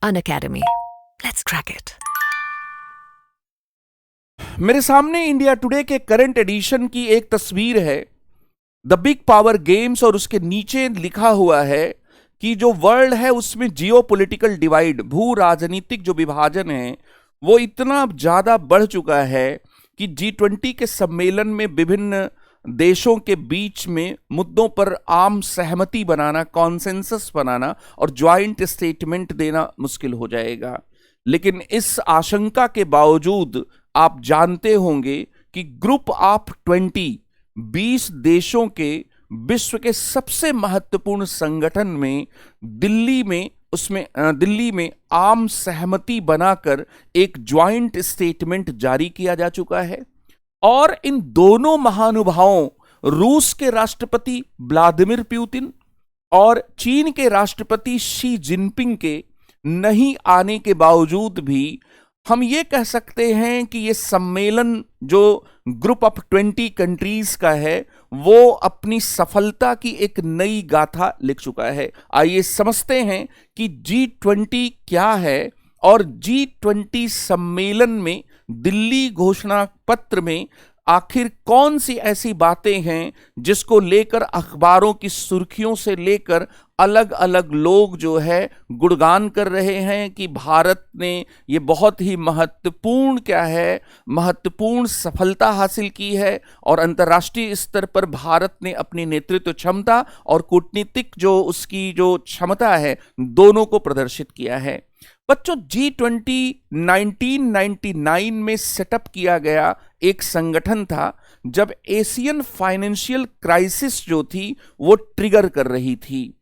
Unacademy. Let's crack it. मेरे सामने India today के करंट एडिशन की एक तस्वीर है, द बिग पावर गेम्स, और उसके नीचे लिखा हुआ है कि जो वर्ल्ड है उसमें जियोपॉलिटिकल डिवाइड, भू राजनीतिक जो विभाजन है वो इतना ज्यादा बढ़ चुका है कि G20 के सम्मेलन में विभिन्न देशों के बीच में मुद्दों पर आम सहमति बनाना, कॉन्सेंसस बनाना और ज्वाइंट स्टेटमेंट देना मुश्किल हो जाएगा। लेकिन इस आशंका के बावजूद आप जानते होंगे कि ग्रुप ऑफ 20 देशों के विश्व के सबसे महत्वपूर्ण संगठन में दिल्ली में आम सहमति बनाकर एक ज्वाइंट स्टेटमेंट जारी किया जा चुका है। और इन दोनों महानुभावों, रूस के राष्ट्रपति व्लादिमीर पुतिन और चीन के राष्ट्रपति शी जिनपिंग के नहीं आने के बावजूद भी हम ये कह सकते हैं कि ये सम्मेलन जो ग्रुप ऑफ 20 कंट्रीज का है वो अपनी सफलता की एक नई गाथा लिख चुका है। आइए समझते हैं कि G20 क्या है और G20 सम्मेलन में दिल्ली घोषणा पत्र में आखिर कौन सी ऐसी बातें हैं जिसको लेकर अखबारों की सुर्खियों से लेकर अलग अलग लोग जो है गुणगान कर रहे हैं कि भारत ने ये बहुत ही महत्वपूर्ण सफलता हासिल की है और अंतर्राष्ट्रीय स्तर पर भारत ने अपनी नेतृत्व क्षमता और कूटनीतिक जो उसकी जो क्षमता है दोनों को प्रदर्शित किया है। बच्चों, G20 1999 में सेटअप किया गया एक संगठन था जब एशियन फाइनेंशियल क्राइसिस जो थी वो ट्रिगर कर रही थी।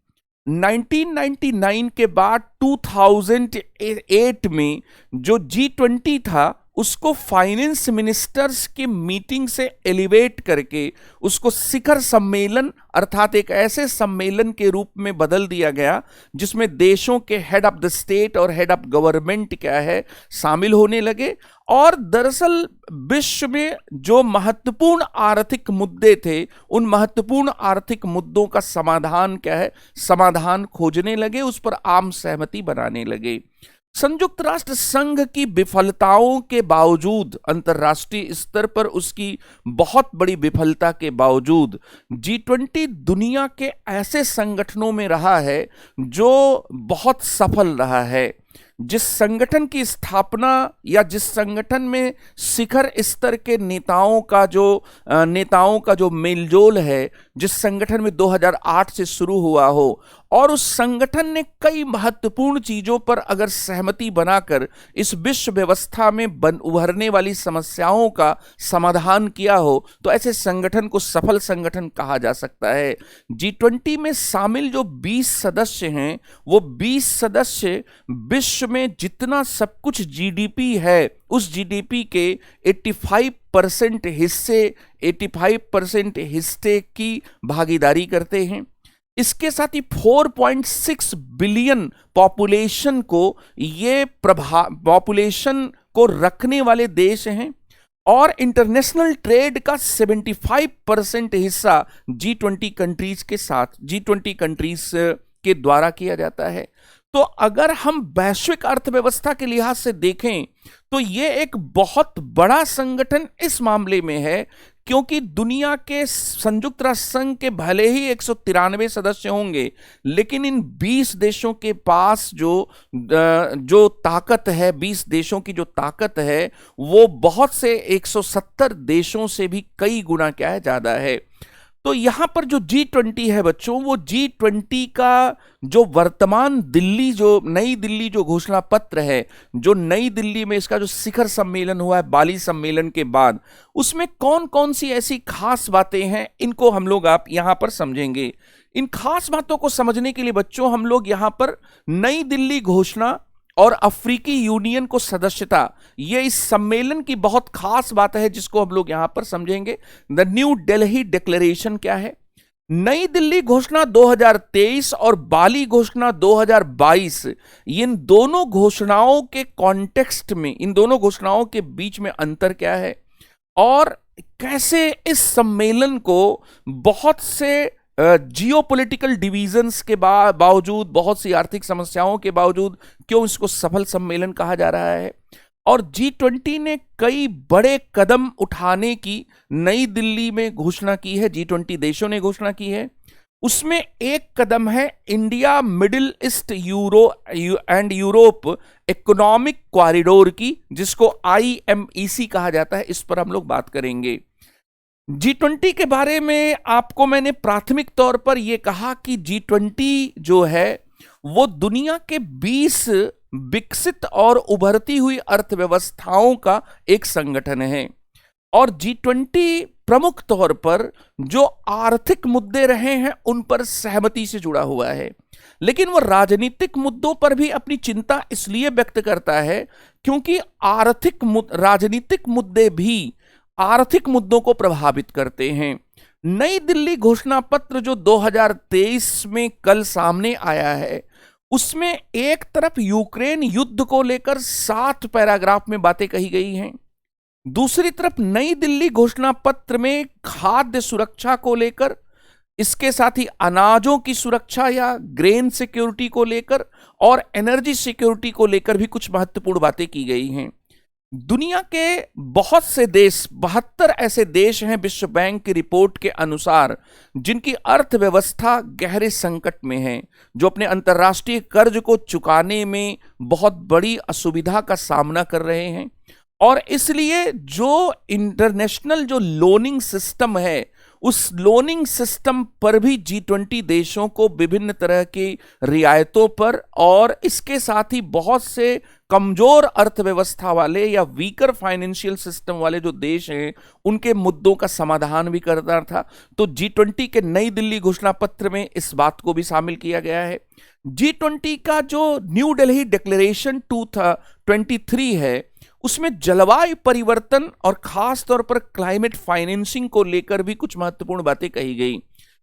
1999 के बाद 2008 में जो G20 था उसको फाइनेंस मिनिस्टर्स की मीटिंग से एलिवेट करके उसको शिखर सम्मेलन अर्थात एक ऐसे सम्मेलन के रूप में बदल दिया गया जिसमें देशों के हेड ऑफ द स्टेट और हेड ऑफ गवर्नमेंट क्या है शामिल होने लगे। और दरअसल विश्व में जो महत्वपूर्ण आर्थिक मुद्दे थे उन महत्वपूर्ण आर्थिक मुद्दों का समाधान खोजने लगे, उस पर आम सहमति बनाने लगे। संयुक्त राष्ट्र संघ की विफलताओं के बावजूद, अंतर्राष्ट्रीय स्तर पर उसकी बहुत बड़ी विफलता के बावजूद G20 दुनिया के ऐसे संगठनों में रहा है जो बहुत सफल रहा है। जिस संगठन की स्थापना या जिस संगठन में शिखर स्तर के नेताओं का जो मेलजोल है, जिस संगठन में 2008 से शुरू हुआ हो और उस संगठन ने कई महत्वपूर्ण चीजों पर अगर सहमति बनाकर इस विश्व व्यवस्था में उभरने वाली समस्याओं का समाधान किया हो तो ऐसे संगठन को सफल संगठन कहा जा सकता है। G20 में शामिल जो 20 सदस्य हैं वो 20 सदस्य विश्व में जितना सब कुछ जीडीपी है उस जीडीपी के 85% हिस्से की भागीदारी करते हैं। इसके साथ ही 4.6 बिलियन पॉपुलेशन को रखने वाले देश हैं और इंटरनेशनल ट्रेड का 75% हिस्सा G20 कंट्रीज के द्वारा किया जाता है। तो अगर हम वैश्विक अर्थव्यवस्था के लिहाज से देखें तो ये एक बहुत बड़ा संगठन इस मामले में है क्योंकि दुनिया के संयुक्त राष्ट्र संघ के भले ही 193 सदस्य होंगे लेकिन इन 20 देशों के पास जो ताकत है, 20 देशों की जो ताकत है वो बहुत से 170 देशों से भी कई गुना क्या है ज्यादा है। तो यहां पर जो G20 है बच्चों, वो G20 का जो वर्तमान नई दिल्ली जो घोषणा पत्र है, जो नई दिल्ली में इसका जो शिखर सम्मेलन हुआ है बाली सम्मेलन के बाद, उसमें कौन कौन सी ऐसी खास बातें हैं इनको हम लोग आप यहां पर समझेंगे। इन खास बातों को समझने के लिए बच्चों हम लोग यहां पर नई दिल्ली घोषणा और अफ्रीकी यूनियन को सदस्यता, ये इस सम्मेलन की बहुत खास बात है जिसको हम लोग यहां पर समझेंगे। द न्यू दिल्ली डिक्लेरेशन क्या है, नई दिल्ली घोषणा 2023 और बाली घोषणा 2022, इन दोनों घोषणाओं के कॉन्टेक्स्ट में, इन दोनों घोषणाओं के बीच में अंतर क्या है और कैसे इस सम्मेलन को बहुत से जियोपॉलिटिकल डिवीजन्स के बावजूद, बहुत सी आर्थिक समस्याओं के बावजूद क्यों इसको सफल सम्मेलन कहा जा रहा है। और G20 ने कई बड़े कदम उठाने की नई दिल्ली में घोषणा की है, G20 देशों ने घोषणा की है। उसमें एक कदम है India middle east Europe economic corridor की, जिसको IMEC कहा जाता है। इस पर हम लोग बात करेंगे। G20 के बारे में आपको मैंने प्राथमिक तौर पर यह कहा कि G20 जो है वो दुनिया के 20 विकसित और उभरती हुई अर्थव्यवस्थाओं का एक संगठन है। और G20 प्रमुख तौर पर जो आर्थिक मुद्दे रहे हैं उन पर सहमति से जुड़ा हुआ है, लेकिन वो राजनीतिक मुद्दों पर भी अपनी चिंता इसलिए व्यक्त करता है क्योंकि राजनीतिक मुद्दे भी आर्थिक मुद्दों को प्रभावित करते हैं। नई दिल्ली घोषणा पत्र जो 2023 में कल सामने आया है, उसमें एक तरफ यूक्रेन युद्ध को लेकर 7 पैराग्राफ में बातें कही गई हैं, दूसरी तरफ नई दिल्ली घोषणा पत्र में खाद्य सुरक्षा को लेकर, इसके साथ ही अनाजों की सुरक्षा या ग्रेन सिक्योरिटी को लेकर और एनर्जी सिक्योरिटी को लेकर भी कुछ महत्वपूर्ण बातें की गई हैं। दुनिया के बहुत से देश, 72 ऐसे देश हैं विश्व बैंक की रिपोर्ट के अनुसार, जिनकी अर्थव्यवस्था गहरे संकट में है, जो अपने अंतर्राष्ट्रीय कर्ज को चुकाने में बहुत बड़ी असुविधा का सामना कर रहे हैं। और इसलिए जो इंटरनेशनल जो लोनिंग सिस्टम है, उस लोनिंग सिस्टम पर भी G20 देशों को विभिन्न तरह की रियायतों पर, और इसके साथ ही बहुत से कमजोर अर्थव्यवस्था वाले या वीकर फाइनेंशियल सिस्टम वाले जो देश हैं, उनके मुद्दों का समाधान भी करना था। तो G20 के नई दिल्ली घोषणा पत्र में इस बात को भी शामिल किया गया है। G20 का जो न्यू दिल्ली डिक्लेरेशन 23 है, उसमें जलवायु परिवर्तन और खास तौर पर क्लाइमेट फाइनेंसिंग को लेकर भी कुछ महत्वपूर्ण बातें कही गई।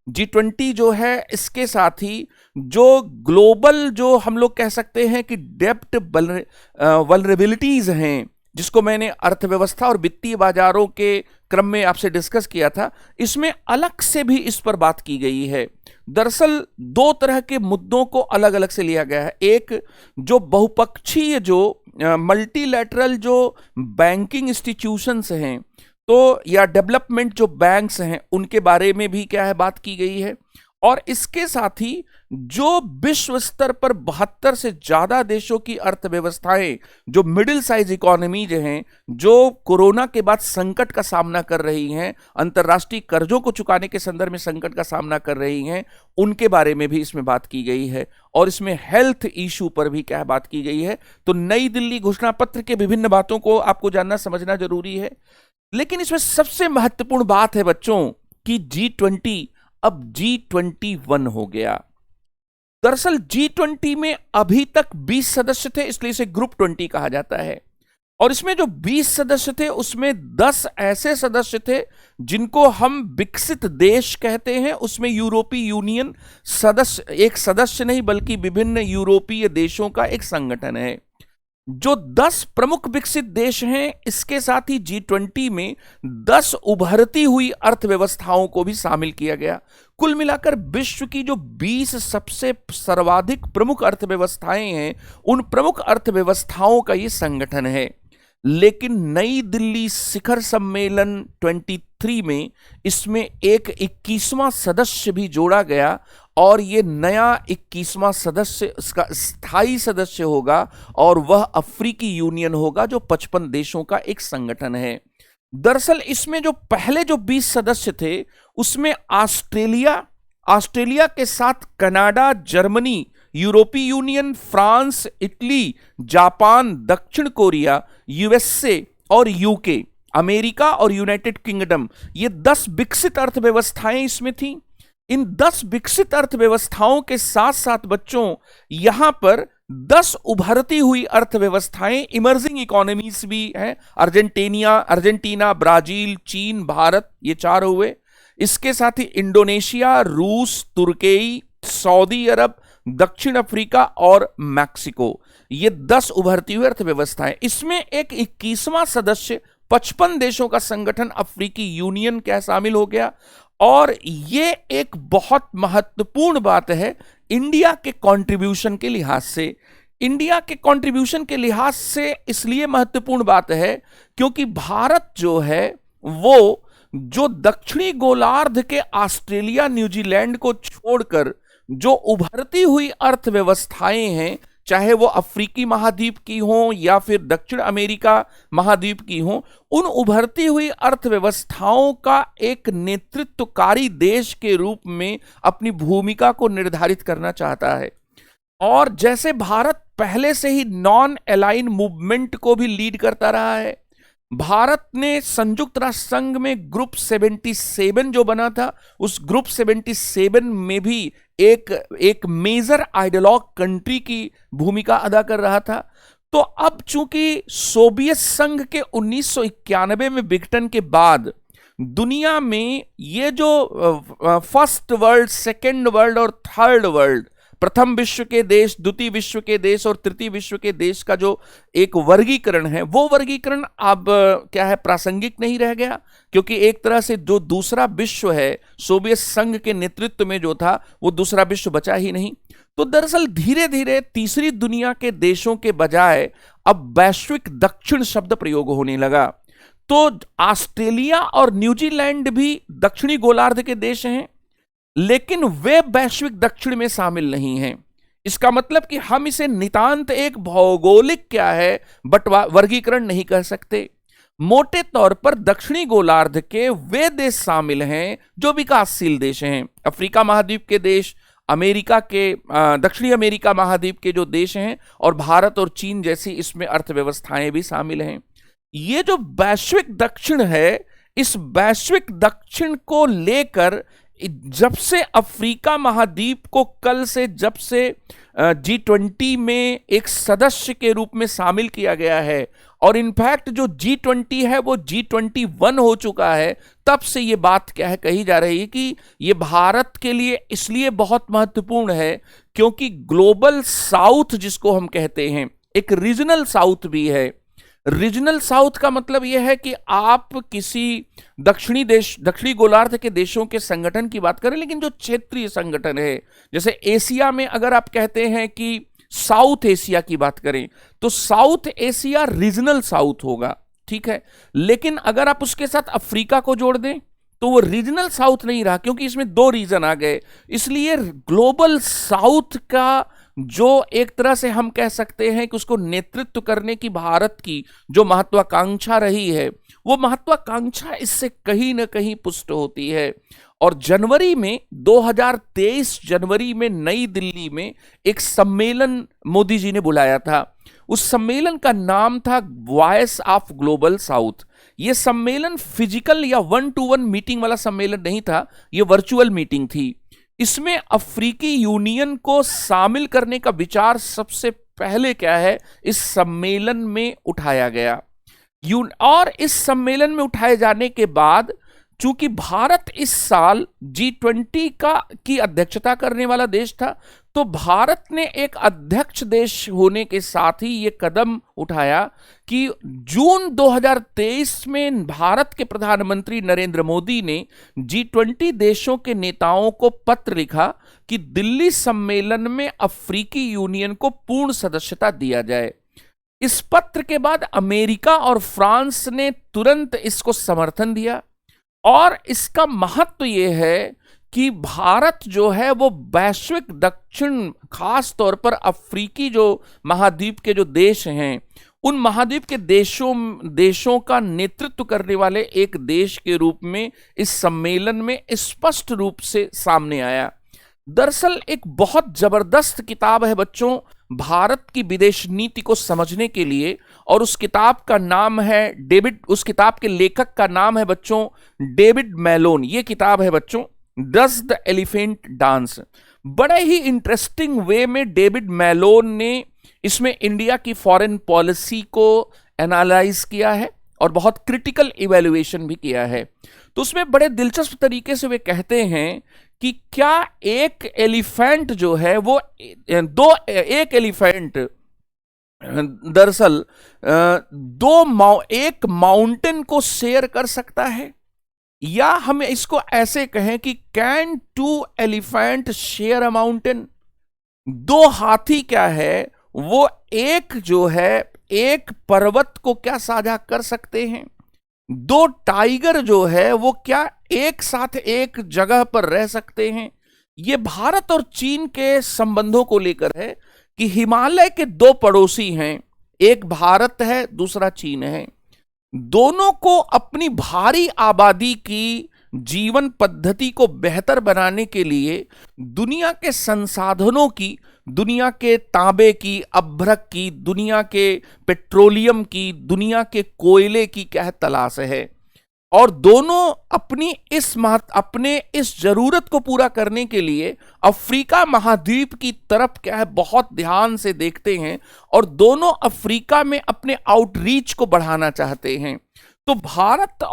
G20 जो है, इसके साथ ही जो ग्लोबल जो हम लोग कह सकते हैं कि डेब्ट वल्नरेबिलिटीज हैं, जिसको मैंने अर्थव्यवस्था और वित्तीय बाजारों के क्रम में आपसे डिस्कस किया था, इसमें अलग से भी इस पर बात की गई है। दरअसल 2 तरह के मुद्दों को अलग अलग से लिया गया है। एक जो बहुपक्षीय जो मल्टीलैटरल जो बैंकिंग इंस्टीट्यूशंस हैं, तो या डेवलपमेंट जो बैंक्स हैं, उनके बारे में भी क्या है बात की गई है। और इसके साथ ही जो विश्व स्तर पर 72 से ज्यादा देशों की अर्थव्यवस्थाएं, जो मिडिल साइज इकोनॉमीज हैं, जो कोरोना के बाद संकट का सामना कर रही हैं, अंतर्राष्ट्रीय कर्जों को चुकाने के संदर्भ में संकट का सामना कर रही हैं, उनके बारे में भी इसमें बात की गई है। और इसमें हेल्थ इशू पर भी क्या बात की गई है। तो नई दिल्ली घोषणा पत्र के विभिन्न बातों को आपको जानना समझना जरूरी है। लेकिन इसमें सबसे महत्वपूर्ण बात है बच्चों कि G20 अब G21 हो गया। दरअसल G20 में अभी तक 20 सदस्य थे, इसलिए इसे ग्रुप 20 कहा जाता है। और इसमें जो 20 सदस्य थे, उसमें 10 ऐसे सदस्य थे जिनको हम विकसित देश कहते हैं। उसमें यूरोपीय यूनियन सदस्य, एक सदस्य नहीं बल्कि विभिन्न यूरोपीय देशों का एक संगठन है। जो 10 प्रमुख विकसित देश हैं, इसके साथ ही G20 में 10 उभरती हुई अर्थव्यवस्थाओं को भी शामिल किया गया। कुल मिलाकर विश्व की जो 20 सबसे सर्वाधिक प्रमुख अर्थव्यवस्थाएं हैं, उन प्रमुख अर्थव्यवस्थाओं का ये संगठन है। लेकिन नई दिल्ली शिखर सम्मेलन 23 में इसमें एक 21वां सदस्य भी जोड़ा गया, और ये नया 21वां सदस्य इसका स्थायी सदस्य होगा, और वह अफ्रीकी यूनियन होगा, जो 55 देशों का एक संगठन है। दरअसल इसमें जो पहले जो 20 सदस्य थे, उसमें ऑस्ट्रेलिया के साथ कनाडा, जर्मनी, यूरोपीय यूनियन, फ्रांस, इटली, जापान, दक्षिण कोरिया, यूएसए और यूके, अमेरिका और यूनाइटेड किंगडम, ये 10 विकसित अर्थव्यवस्थाएं इसमें थीं। इन 10 विकसित अर्थव्यवस्थाओं के साथ साथ बच्चों, यहां पर 10 उभरती हुई अर्थव्यवस्थाएं, इमर्जिंग इकोनॉमीज भी हैं। अर्जेंटीना, ब्राजील, चीन, भारत, ये 4 हुए। इसके साथ ही इंडोनेशिया, रूस, तुर्की, सऊदी अरब, दक्षिण अफ्रीका और मैक्सिको, ये 10 उभरती हुई अर्थव्यवस्थाएं। इसमें एक 21वां सदस्य 55 देशों का संगठन अफ्रीकी यूनियन क्या शामिल हो गया। और ये एक बहुत महत्वपूर्ण बात है इंडिया के कंट्रीब्यूशन के लिहाज से। इंडिया के कंट्रीब्यूशन के लिहाज से इसलिए महत्वपूर्ण बात है क्योंकि भारत जो है वो जो दक्षिणी गोलार्ध के ऑस्ट्रेलिया न्यूजीलैंड को छोड़कर जो उभरती हुई अर्थव्यवस्थाएं हैं, चाहे वो अफ्रीकी महाद्वीप की हो या फिर दक्षिण अमेरिका महाद्वीप की हो, उन उभरती हुई अर्थव्यवस्थाओं का एक नेतृत्वकारी देश के रूप में अपनी भूमिका को निर्धारित करना चाहता है। और जैसे भारत पहले से ही नॉन अलाइन मूवमेंट को भी लीड करता रहा है, भारत ने संयुक्त राष्ट्र संघ में ग्रुप 77 जो बना था, उस ग्रुप 77 में भी एक मेजर आइडियोलॉग कंट्री की भूमिका अदा कर रहा था। तो अब चूंकि सोवियत संघ के 1991 में विघटन के बाद दुनिया में ये जो फर्स्ट वर्ल्ड, सेकेंड वर्ल्ड और थर्ड वर्ल्ड, प्रथम विश्व के देश, द्वितीय विश्व के देश और तृतीय विश्व के देश का जो एक वर्गीकरण है, वो वर्गीकरण अब क्या है, प्रासंगिक नहीं रह गया, क्योंकि एक तरह से जो दूसरा विश्व है सोवियत संघ के नेतृत्व में जो था, वो दूसरा विश्व बचा ही नहीं। तो दरअसल धीरे धीरे तीसरी दुनिया के देशों के बजाय अब वैश्विक दक्षिण शब्द प्रयोग होने लगा। तो ऑस्ट्रेलिया और न्यूजीलैंड भी दक्षिणी गोलार्ध के देश हैं, लेकिन वे वैश्विक दक्षिण में शामिल नहीं हैं। इसका मतलब कि हम इसे नितांत एक भौगोलिक क्या है वर्गीकरण नहीं कर सकते। मोटे तौर पर दक्षिणी गोलार्ध के वे देश शामिल हैं जो विकासशील देश हैं, अफ्रीका महाद्वीप के देश, अमेरिका के दक्षिणी अमेरिका महाद्वीप के जो देश हैं, और भारत और चीन जैसी इसमें अर्थव्यवस्थाएं भी शामिल हैं। ये जो वैश्विक दक्षिण है, इस वैश्विक दक्षिण को लेकर जब से अफ्रीका महाद्वीप को कल से जब से G20 में एक सदस्य के रूप में शामिल किया गया है, और इनफैक्ट जो G20 है वो G21 हो चुका है, तब से ये बात क्या है कही जा रही है कि ये भारत के लिए इसलिए बहुत महत्वपूर्ण है क्योंकि ग्लोबल साउथ जिसको हम कहते हैं, एक रीजनल साउथ भी है। रीजनल साउथ का मतलब यह है कि आप किसी दक्षिणी गोलार्ध के देशों के संगठन की बात करें, लेकिन जो क्षेत्रीय संगठन है, जैसे एशिया में अगर आप कहते हैं कि साउथ एशिया की बात करें, तो साउथ एशिया रीजनल साउथ होगा, ठीक है। लेकिन अगर आप उसके साथ अफ्रीका को जोड़ दें तो वो रीजनल साउथ नहीं रहा, क्योंकि इसमें दो रीजन आ गए। इसलिए ग्लोबल साउथ का जो एक तरह से हम कह सकते हैं कि उसको नेतृत्व करने की भारत की जो महत्वाकांक्षा रही है, वो महत्वाकांक्षा इससे कहीं ना कहीं पुष्ट होती है। और जनवरी में 2023 जनवरी में नई दिल्ली में एक सम्मेलन मोदी जी ने बुलाया था। उस सम्मेलन का नाम था वॉइस ऑफ ग्लोबल साउथ। ये सम्मेलन फिजिकल या 1-to-1 मीटिंग वाला सम्मेलन नहीं था, ये वर्चुअल मीटिंग थी। इसमें अफ्रीकी यूनियन को शामिल करने का विचार सबसे पहले क्या है, इस सम्मेलन में उठाया गया। और इस सम्मेलन में उठाए जाने के बाद चूंकि भारत इस साल G20 की अध्यक्षता करने वाला देश था, तो भारत ने एक अध्यक्ष देश होने के साथ ही ये कदम उठाया कि जून 2023 में भारत के प्रधानमंत्री नरेंद्र मोदी ने G20 देशों के नेताओं को पत्र लिखा कि दिल्ली सम्मेलन में अफ्रीकी यूनियन को पूर्ण सदस्यता दिया जाए। इस पत्र के बाद अमेरिका और फ्रांस ने तुरंत इसको समर्थन दिया, और इसका महत्व यह है कि भारत जो है वो वैश्विक दक्षिण, खास तौर पर अफ्रीकी जो महाद्वीप के जो देश हैं, उन महाद्वीप के देशों का नेतृत्व करने वाले एक देश के रूप में इस सम्मेलन में स्पष्ट रूप से सामने आया। दरअसल एक बहुत जबरदस्त किताब है बच्चों भारत की विदेश नीति को समझने के लिए, और उस किताब का नाम है उस किताब के लेखक का नाम है बच्चों डेविड मैलोन। ये किताब है बच्चों डज द एलिफेंट डांस। बड़े ही इंटरेस्टिंग वे में डेविड मैलोन ने इसमें इंडिया की फॉरेन पॉलिसी को एनालाइज किया है और बहुत क्रिटिकल इवैल्यूएशन भी किया है। तो उसमें बड़े दिलचस्प तरीके से वे कहते हैं कि क्या एक एलिफेंट जो है वो एक एलिफेंट दरअसल एक माउंटेन को शेयर कर सकता है, या हम इसको ऐसे कहें कि can two elephant share a mountain? दो हाथी क्या है, वो एक जो है एक पर्वत को क्या साझा कर सकते हैं? दो टाइगर जो है वो क्या एक साथ एक जगह पर रह सकते हैं? ये भारत और चीन के संबंधों को लेकर है कि हिमालय के दो पड़ोसी हैं, एक भारत है, दूसरा चीन है। दोनों को अपनी भारी आबादी की जीवन पद्धति को बेहतर बनाने के लिए दुनिया के संसाधनों की, दुनिया के तांबे की, अभ्रक की, दुनिया के पेट्रोलियम की, दुनिया के कोयले की क्या तलाश है। और दोनों अपने इस जरूरत को पूरा करने के लिए अफ्रीका महाद्वीप की तरफ क्या है बहुत ध्यान से देखते हैं, और दोनों अफ्रीका में अपने आउटरीच को बढ़ाना चाहते हैं। तो भारत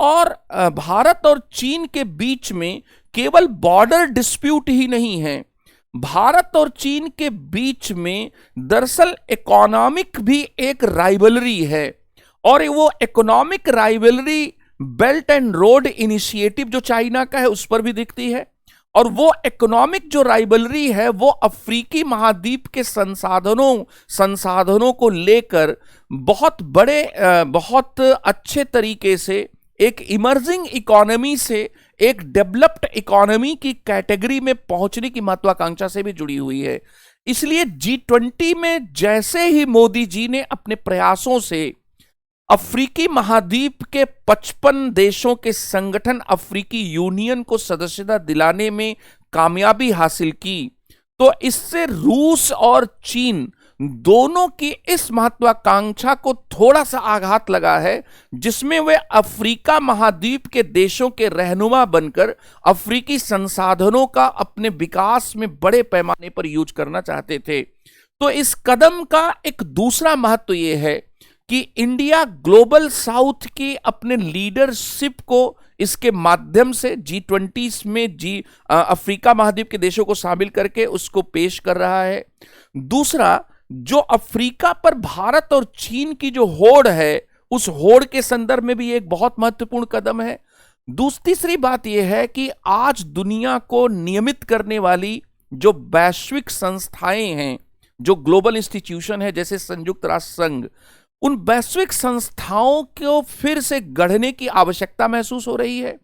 और चीन के बीच में केवल बॉर्डर डिस्प्यूट ही नहीं है, भारत और चीन के बीच में दरअसल इकोनॉमिक भी एक राइवलरी है। और वो economic rivalry belt and road initiative जो चाइना का है उस पर भी दिखती है, और वो इकोनॉमिक जो राइवलरी है वो अफ्रीकी महाद्वीप के संसाधनों को लेकर बहुत अच्छे तरीके से एक इमर्जिंग इकोनॉमी से एक डेवलप्ड इकोनॉमी की कैटेगरी में पहुंचने की महत्वाकांक्षा से भी जुड़ी हुई है। इसलिए G20 में जैसे ही मोदी जी ने अपने प्रयासों से अफ्रीकी महाद्वीप के 55 देशों के संगठन अफ्रीकी यूनियन को सदस्यता दिलाने में कामयाबी हासिल की, तो इससे रूस और चीन दोनों की इस महत्वाकांक्षा को थोड़ा सा आघात लगा है, जिसमें वे अफ्रीका महाद्वीप के देशों के रहनुमा बनकर अफ्रीकी संसाधनों का अपने विकास में बड़े पैमाने पर यूज करना चाहते थे। तो इस कदम का एक दूसरा महत्व यह है कि इंडिया ग्लोबल साउथ की अपने लीडरशिप को इसके माध्यम से G20 में अफ्रीका महाद्वीप के देशों को शामिल करके उसको पेश कर रहा है। दूसरा, जो अफ्रीका पर भारत और चीन की जो होड़ है, उस होड़ के संदर्भ में भी एक बहुत महत्वपूर्ण कदम है। तीसरी बात यह है कि आज दुनिया को नियमित करने वाली जो वैश्विक संस्थाएं हैं, जो ग्लोबल इंस्टीट्यूशन है जैसे संयुक्त राष्ट्र संघ, उन वैश्विक संस्थाओं को फिर से गढ़ने की आवश्यकता महसूस हो रही है,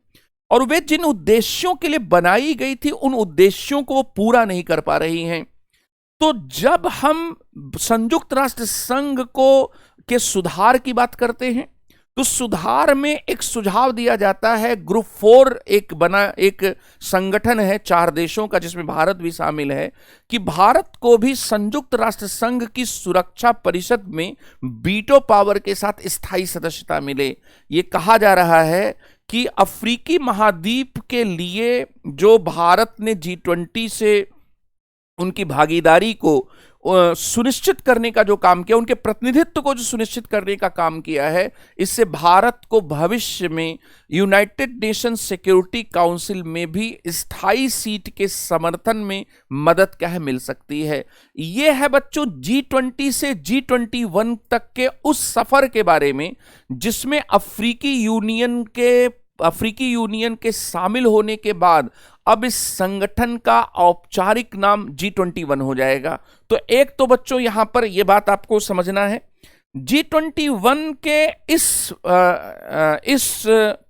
और वे जिन उद्देश्यों के लिए बनाई गई थी उन उद्देश्यों को वो पूरा नहीं कर पा रही हैं। तो जब हम संयुक्त राष्ट्र संघ के सुधार की बात करते हैं, तो सुधार में एक सुझाव दिया जाता है, ग्रुप 4 एक संगठन है 4 देशों का जिसमें भारत भी शामिल है, कि भारत को भी संयुक्त राष्ट्र संघ की सुरक्षा परिषद में वीटो पावर के साथ स्थायी सदस्यता मिले। ये कहा जा रहा है कि अफ्रीकी महाद्वीप के लिए जो भारत ने G20 से उनकी भागीदारी को सुनिश्चित करने का जो काम किया, उनके प्रतिनिधित्व को जो सुनिश्चित करने का काम किया है, इससे भारत को भविष्य में यूनाइटेड नेशंस सिक्योरिटी काउंसिल में भी स्थायी सीट के समर्थन में मदद क्या है मिल सकती है। यह है बच्चों G20 से G21 तक के उस सफर के बारे में, जिसमें अफ्रीकी यूनियन के शामिल होने के बाद अब इस संगठन का औपचारिक नाम G21 हो जाएगा। तो एक तो बच्चों यहां पर यह बात आपको समझना है, G21 के इस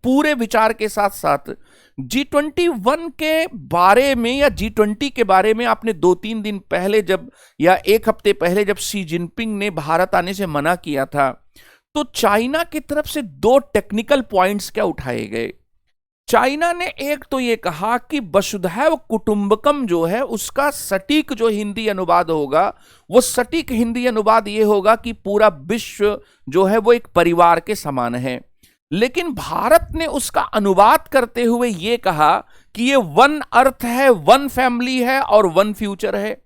पूरे विचार के साथ साथ G21 के बारे में या G20 के बारे में आपने 2-3 दिन पहले जब, या 1 हफ्ते पहले जब शी जिनपिंग ने भारत आने से मना किया था, तो चाइना की तरफ से 2 टेक्निकल पॉइंट्स क्या उठाए गए। चाइना ने एक तो ये कहा कि वसुधैव कुटुंबकम जो है उसका सटीक जो हिंदी अनुवाद होगा, वो सटीक हिंदी अनुवाद ये होगा कि पूरा विश्व जो है वो एक परिवार के समान है। लेकिन भारत ने उसका अनुवाद करते हुए ये कहा कि ये वन अर्थ है, वन फैमिली है और वन फ्यूचर है।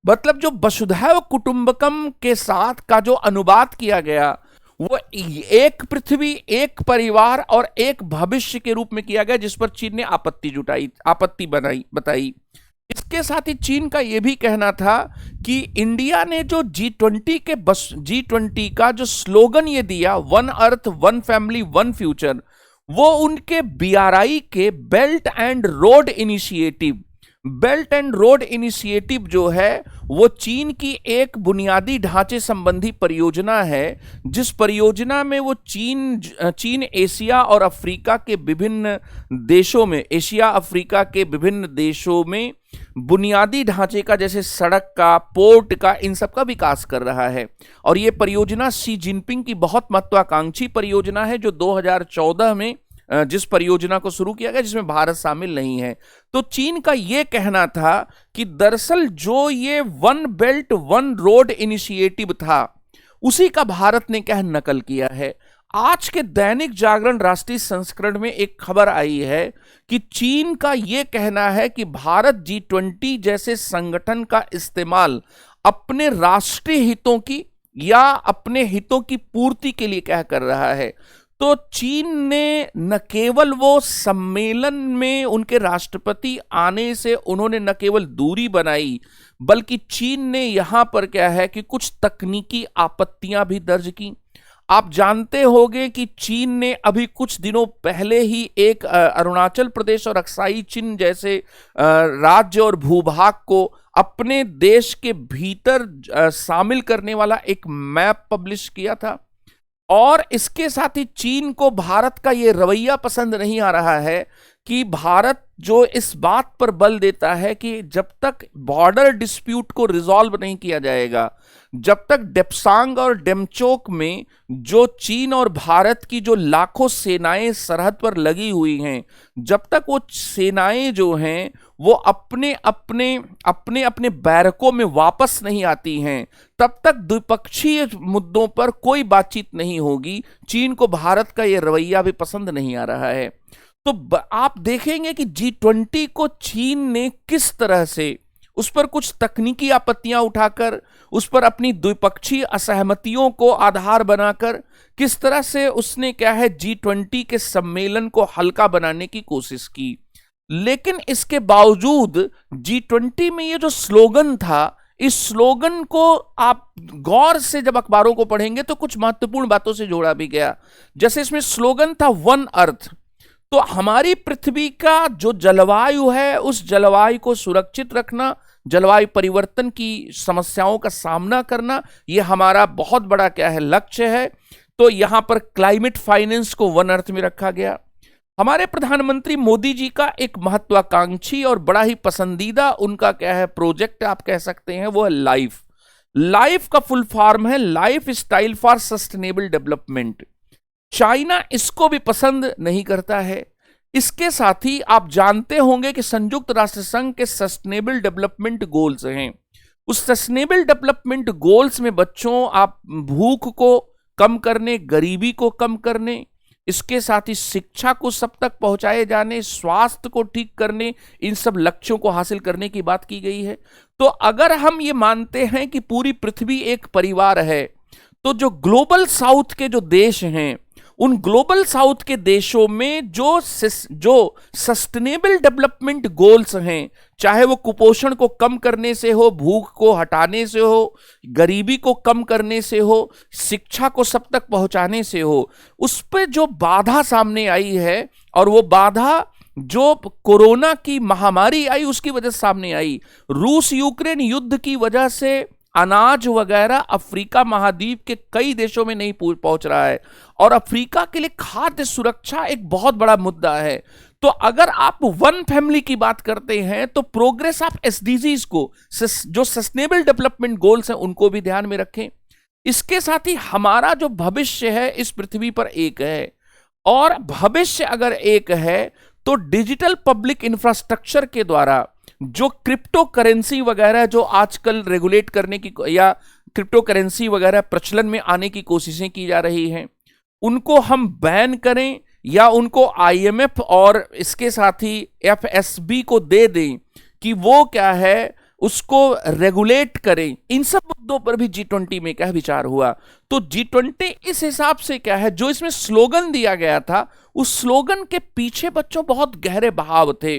मतलब जो वसुधैव कुटुंबकम के साथ का जो अनुवाद किया गया वो एक पृथ्वी, एक परिवार और एक भविष्य के रूप में किया गया, जिस पर चीन ने आपत्ति बताई। इसके साथ ही चीन का यह भी कहना था कि इंडिया ने जो G20 का जो स्लोगन ये दिया, one earth one family one future, वो उनके बीआरआई के बेल्ट एंड रोड इनिशिएटिव जो है वो चीन की एक बुनियादी ढांचे संबंधी परियोजना है, जिस परियोजना में वो चीन एशिया और अफ्रीका के विभिन्न देशों में बुनियादी ढांचे का, जैसे सड़क का, पोर्ट का, इन सब का विकास कर रहा है। और ये परियोजना शी जिनपिंग की बहुत महत्वाकांक्षी परियोजना है, जो 2014 में जिस परियोजना को शुरू किया गया, जिसमें भारत शामिल नहीं है। तो चीन का यह कहना था कि दरअसल जो ये one belt one road initiative था, उसी का भारत ने क्या नकल किया है। आज के दैनिक जागरण राष्ट्रीय संस्करण में एक खबर आई है कि चीन का यह कहना है कि भारत G20 जैसे संगठन का इस्तेमाल अपने राष्ट्रीय हितों की या अपने हितों की पूर्ति के लिए क्या कर रहा है। तो चीन ने न केवल वो सम्मेलन में उनके राष्ट्रपति आने से उन्होंने न केवल दूरी बनाई, बल्कि चीन ने यहां पर क्या है कि कुछ तकनीकी आपत्तियां भी दर्ज की। आप जानते होंगे कि चीन ने अभी कुछ दिनों पहले ही एक अरुणाचल प्रदेश और अक्साई चीन जैसे राज्य और भूभाग को अपने देश के भीतर शामिल करने वाला एक मैप पब्लिश किया था। और इसके साथ ही चीन को भारत का यह रवैया पसंद नहीं आ रहा है कि भारत जो इस बात पर बल देता है कि जब तक बॉर्डर डिस्प्यूट को रिजॉल्व नहीं किया जाएगा, जब तक डेप्सांग और डेमचोक में जो चीन और भारत की जो लाखों सेनाएं सरहद पर लगी हुई हैं, जब तक वो सेनाएं जो हैं वो अपने अपने बैरकों में वापस नहीं आती हैं, तब तक द्विपक्षीय मुद्दों पर कोई बातचीत नहीं होगी। चीन को भारत का यह रवैया भी पसंद नहीं आ रहा है। तो आप देखेंगे कि G20 को चीन ने किस तरह से उस पर कुछ तकनीकी आपत्तियां उठाकर, उस पर अपनी द्विपक्षीय असहमतियों को आधार बनाकर किस तरह से उसने क्या है G20 के सम्मेलन को हल्का बनाने की कोशिश की। लेकिन इसके बावजूद G20 में ये जो स्लोगन था, इस स्लोगन को आप गौर से जब अखबारों को पढ़ेंगे तो कुछ महत्वपूर्ण बातों से जोड़ा भी गया। जैसे इसमें स्लोगन था वन अर्थ, तो हमारी पृथ्वी का जो जलवायु है उस जलवायु को सुरक्षित रखना, जलवायु परिवर्तन की समस्याओं का सामना करना, यह हमारा बहुत बड़ा क्या है लक्ष्य है। तो यहां पर क्लाइमेट फाइनेंस को वन अर्थ में रखा गया। हमारे प्रधानमंत्री मोदी जी का एक महत्वाकांक्षी और बड़ा ही पसंदीदा उनका क्या है प्रोजेक्ट आप कह सकते हैं, वो है लाइफ का फुल फॉर्म है life style for sustainable development. China इसको भी पसंद नहीं करता है। इसके साथ ही आप जानते होंगे कि संयुक्त राष्ट्र संघ के सस्टेनेबल डेवलपमेंट गोल्स हैं। उस सस्टेनेबल डेवलपमेंट गोल्स में बच्चों आप भूख को कम करने, गरीबी को कम करने, इसके साथ ही शिक्षा को सब तक पहुंचाए जाने, स्वास्थ्य को ठीक करने, इन सब लक्ष्यों को हासिल करने की बात की गई है। तो अगर हम ये मानते हैं कि पूरी पृथ्वी एक परिवार है, तो जो ग्लोबल साउथ के जो देश हैं, उन ग्लोबल साउथ के देशों में जो सस्टेनेबल डेवलपमेंट गोल्स हैं, चाहे वो कुपोषण को कम करने से हो, भूख को हटाने से हो, गरीबी को कम करने से हो, शिक्षा को सब तक पहुंचाने से हो, उस पर जो बाधा सामने आई है, और वो बाधा जो कोरोना की महामारी आई उसकी वजह से सामने आई। रूस यूक्रेन युद्ध की वजह से अनाज वगैरह अफ्रीका महाद्वीप के कई देशों में नहीं पहुंच रहा है, और अफ्रीका के लिए खाद्य सुरक्षा एक बहुत बड़ा मुद्दा है। तो अगर आप वन फैमिली की बात करते हैं तो प्रोग्रेस ऑफ एसडीजीज को, जो सस्टेनेबल डेवलपमेंट गोल्स हैं, उनको भी ध्यान में रखें। इसके साथ ही हमारा जो भविष्य है इस पृथ्वी पर एक है, और भविष्य अगर एक है तो डिजिटल पब्लिक इंफ्रास्ट्रक्चर के द्वारा जो क्रिप्टो करेंसी वगैरह जो आजकल रेगुलेट करने की या क्रिप्टो करेंसी वगैरह प्रचलन में आने की कोशिशें की जा रही हैं, उनको हम बैन करें या उनको आईएमएफ और इसके साथ ही एफएसबी को दे दें कि वो क्या है उसको रेगुलेट करें। इन सब मुद्दों पर भी G20 में क्या विचार हुआ। तो G20 इस हिसाब से क्या है, जो इसमें स्लोगन दिया गया था, उस स्लोगन के पीछे बच्चों बहुत गहरे बहाव थे।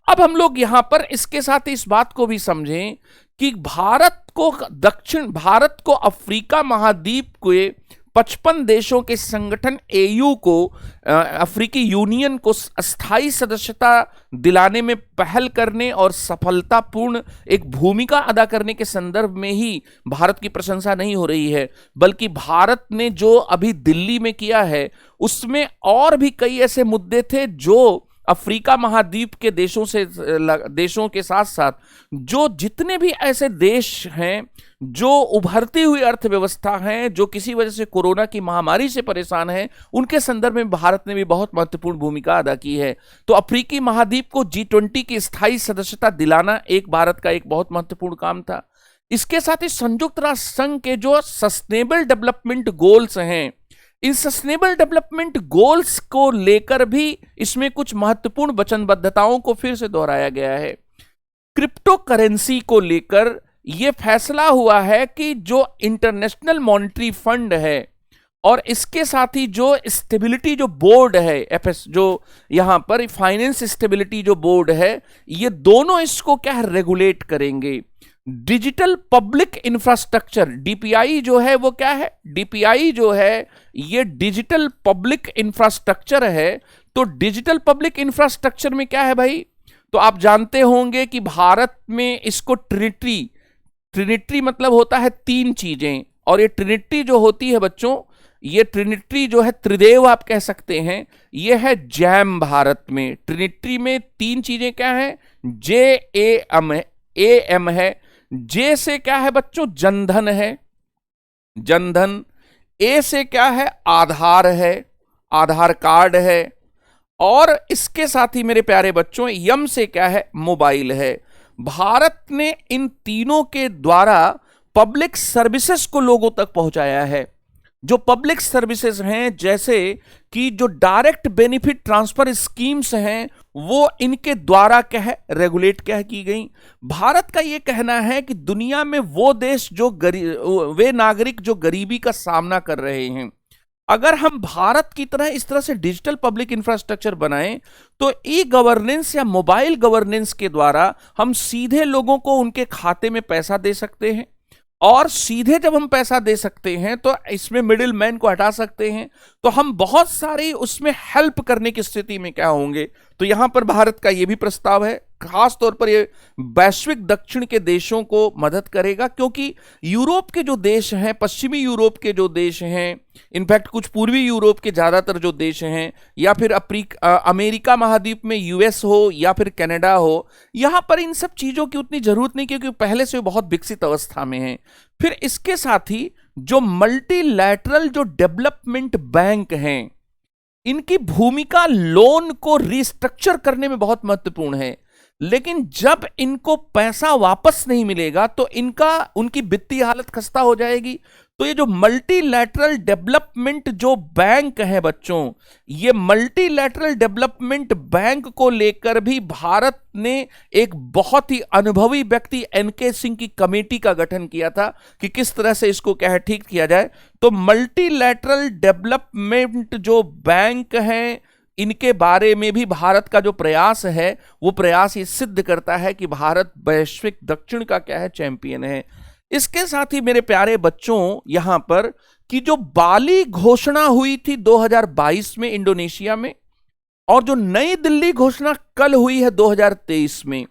अब हम लोग यहां पर इसके साथ इस बात को भी समझें कि भारत को अफ्रीका महाद्वीप के 55 देशों के संगठन एयू को, अफ्रीकी यूनियन को अस्थायी सदस्यता दिलाने में पहल करने और सफलतापूर्ण एक भूमिका अदा करने के संदर्भ में ही भारत की प्रशंसा नहीं हो रही है, बल्कि भारत ने जो अभी दिल्ली में किया है उसमें और भी कई ऐसे मुद्दे थे जो अफ्रीका महाद्वीप के देशों के साथ साथ जो जितने भी ऐसे देश हैं जो उभरती हुई अर्थव्यवस्था हैं, जो किसी वजह से कोरोना की महामारी से परेशान हैं, उनके संदर्भ में भारत ने भी बहुत महत्वपूर्ण भूमिका अदा की है। तो अफ्रीकी महाद्वीप को G20 की स्थायी सदस्यता दिलाना एक भारत का एक बहुत महत्वपूर्ण काम था। इसके साथ ही संयुक्त राष्ट्र संघ के जो सस्टेनेबल डेवलपमेंट गोल्स हैं, इन सस्टेनेबल डेवलपमेंट गोल्स को लेकर भी इसमें कुछ महत्वपूर्ण वचनबद्धताओं को फिर से दोहराया गया है। क्रिप्टो करेंसी को लेकर यह फैसला हुआ है कि जो इंटरनेशनल मॉनेटरी फंड है और इसके साथ ही जो स्टेबिलिटी जो बोर्ड है, एफएस, जो यहां पर फाइनेंस स्टेबिलिटी जो बोर्ड है, ये दोनों इसको क्या है, रेगुलेट करेंगे। डिजिटल पब्लिक इंफ्रास्ट्रक्चर, डीपीआई जो है वो क्या है, डीपीआई जो है ये डिजिटल पब्लिक इंफ्रास्ट्रक्चर है। तो डिजिटल पब्लिक इंफ्रास्ट्रक्चर में क्या है भाई, तो आप जानते होंगे कि भारत में इसको ट्रिनिटी मतलब होता है 3 चीजें, और ये ट्रिनिटी जो होती है बच्चों, ये ट्रिनिटी जो है त्रिदेव आप कह सकते हैं, ये है जैम। भारत में ट्रिनिटी में 3 चीजें क्या है, JAM है। जे से क्या है बच्चों, जनधन है, जनधन। ए से क्या है, आधार है, आधार कार्ड है। और इसके साथ ही मेरे प्यारे बच्चों यम से क्या है, मोबाइल है। भारत ने इन तीनों के द्वारा पब्लिक सर्विसेज को लोगों तक पहुंचाया है। जो पब्लिक सर्विसेज हैं, जैसे कि जो डायरेक्ट बेनिफिट ट्रांसफर स्कीम्स हैं, वो इनके द्वारा क्या है, रेगुलेट क्या है की गई। भारत का यह कहना है कि दुनिया में वो देश जो वे नागरिक जो गरीबी का सामना कर रहे हैं, अगर हम भारत की तरह इस तरह से डिजिटल पब्लिक इंफ्रास्ट्रक्चर बनाएं तो ई गवर्नेंस या मोबाइल गवर्नेंस के द्वारा हम सीधे लोगों को उनके खाते में पैसा दे सकते हैं। और सीधे जब हम पैसा दे सकते हैं तो इसमें मिडिल मैन को हटा सकते हैं, तो हम बहुत सारी उसमें हेल्प करने की स्थिति में क्या होंगे। तो यहां पर भारत का यह भी प्रस्ताव है, खास तौर पर यह वैश्विक दक्षिण के देशों को मदद करेगा, क्योंकि यूरोप के जो देश हैं, पश्चिमी यूरोप के जो देश हैं, इनफैक्ट कुछ पूर्वी यूरोप के ज्यादातर जो देश हैं, या फिर अमेरिका महाद्वीप में यूएस हो या फिर कनाडा हो, यहां पर इन सब चीजों की उतनी जरूरत नहीं, क्योंकि पहले से बहुत विकसित अवस्था में है। फिर इसके साथ ही जो मल्टीलैटरल जो डेवलपमेंट बैंक हैं, इनकी भूमिका लोन को रिस्ट्रक्चर करने में बहुत महत्वपूर्ण है। लेकिन जब इनको पैसा वापस नहीं मिलेगा तो उनकी वित्तीय हालत खस्ता हो जाएगी। तो ये जो मल्टीलैटरल डेवलपमेंट जो बैंक है बच्चों, ये मल्टीलैटरल डेवलपमेंट बैंक को लेकर भी भारत ने एक बहुत ही अनुभवी व्यक्ति NK सिंह की कमेटी का गठन किया था कि किस तरह से इसको क्या है ठीक किया जाए। तो मल्टीलैटरल डेवलपमेंट जो बैंक हैं, इनके बारे में भी भारत का जो प्रयास है, वो प्रयास ये सिद्ध करता है कि भारत वैश्विक दक्षिण का क्या है, चैंपियन है। इसके साथ ही मेरे प्यारे बच्चों यहां पर कि जो बाली घोषणा हुई थी 2022 में इंडोनेशिया में, और जो नई दिल्ली घोषणा कल हुई है 2023 में,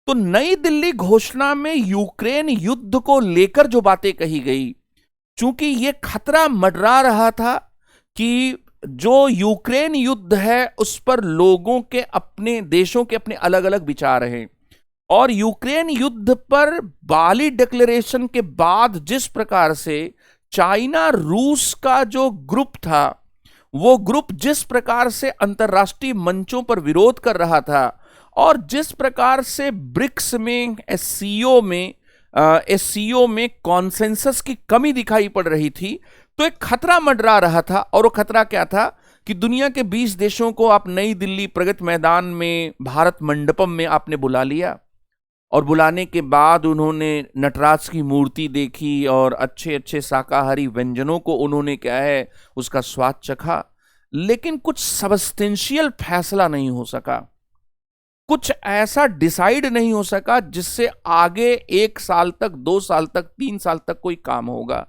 तो नई दिल्ली घोषणा में यूक्रेन युद्ध को लेकर जो बातें कही गई, चूंकि ये खतरा मंडरा रहा था कि जो यूक्रेन युद्ध है उस पर लोगों के, अपने देशों के अपने अलग अलग विचार हैं, और यूक्रेन युद्ध पर बाली डिक्लेरेशन के बाद जिस प्रकार से चाइना रूस का जो ग्रुप था, वो ग्रुप जिस प्रकार से अंतर्राष्ट्रीय मंचों पर विरोध कर रहा था, और जिस प्रकार से ब्रिक्स में, एससीओ में कॉन्सेंसस की कमी दिखाई पड़ रही थी, तो एक खतरा मंडरा रहा था। और वो खतरा क्या था कि दुनिया के 20 देशों को आप नई दिल्ली प्रगति मैदान में, भारत मंडपम में आपने बुला लिया, और बुलाने के बाद उन्होंने नटराज की मूर्ति देखी और अच्छे अच्छे शाकाहारी व्यंजनों को उन्होंने क्या है उसका स्वाद चखा, लेकिन कुछ सबस्टेंशियल फैसला नहीं हो सका, कुछ ऐसा डिसाइड नहीं हो सका जिससे आगे 1 साल तक, 2 साल तक, 3 साल तक कोई काम होगा।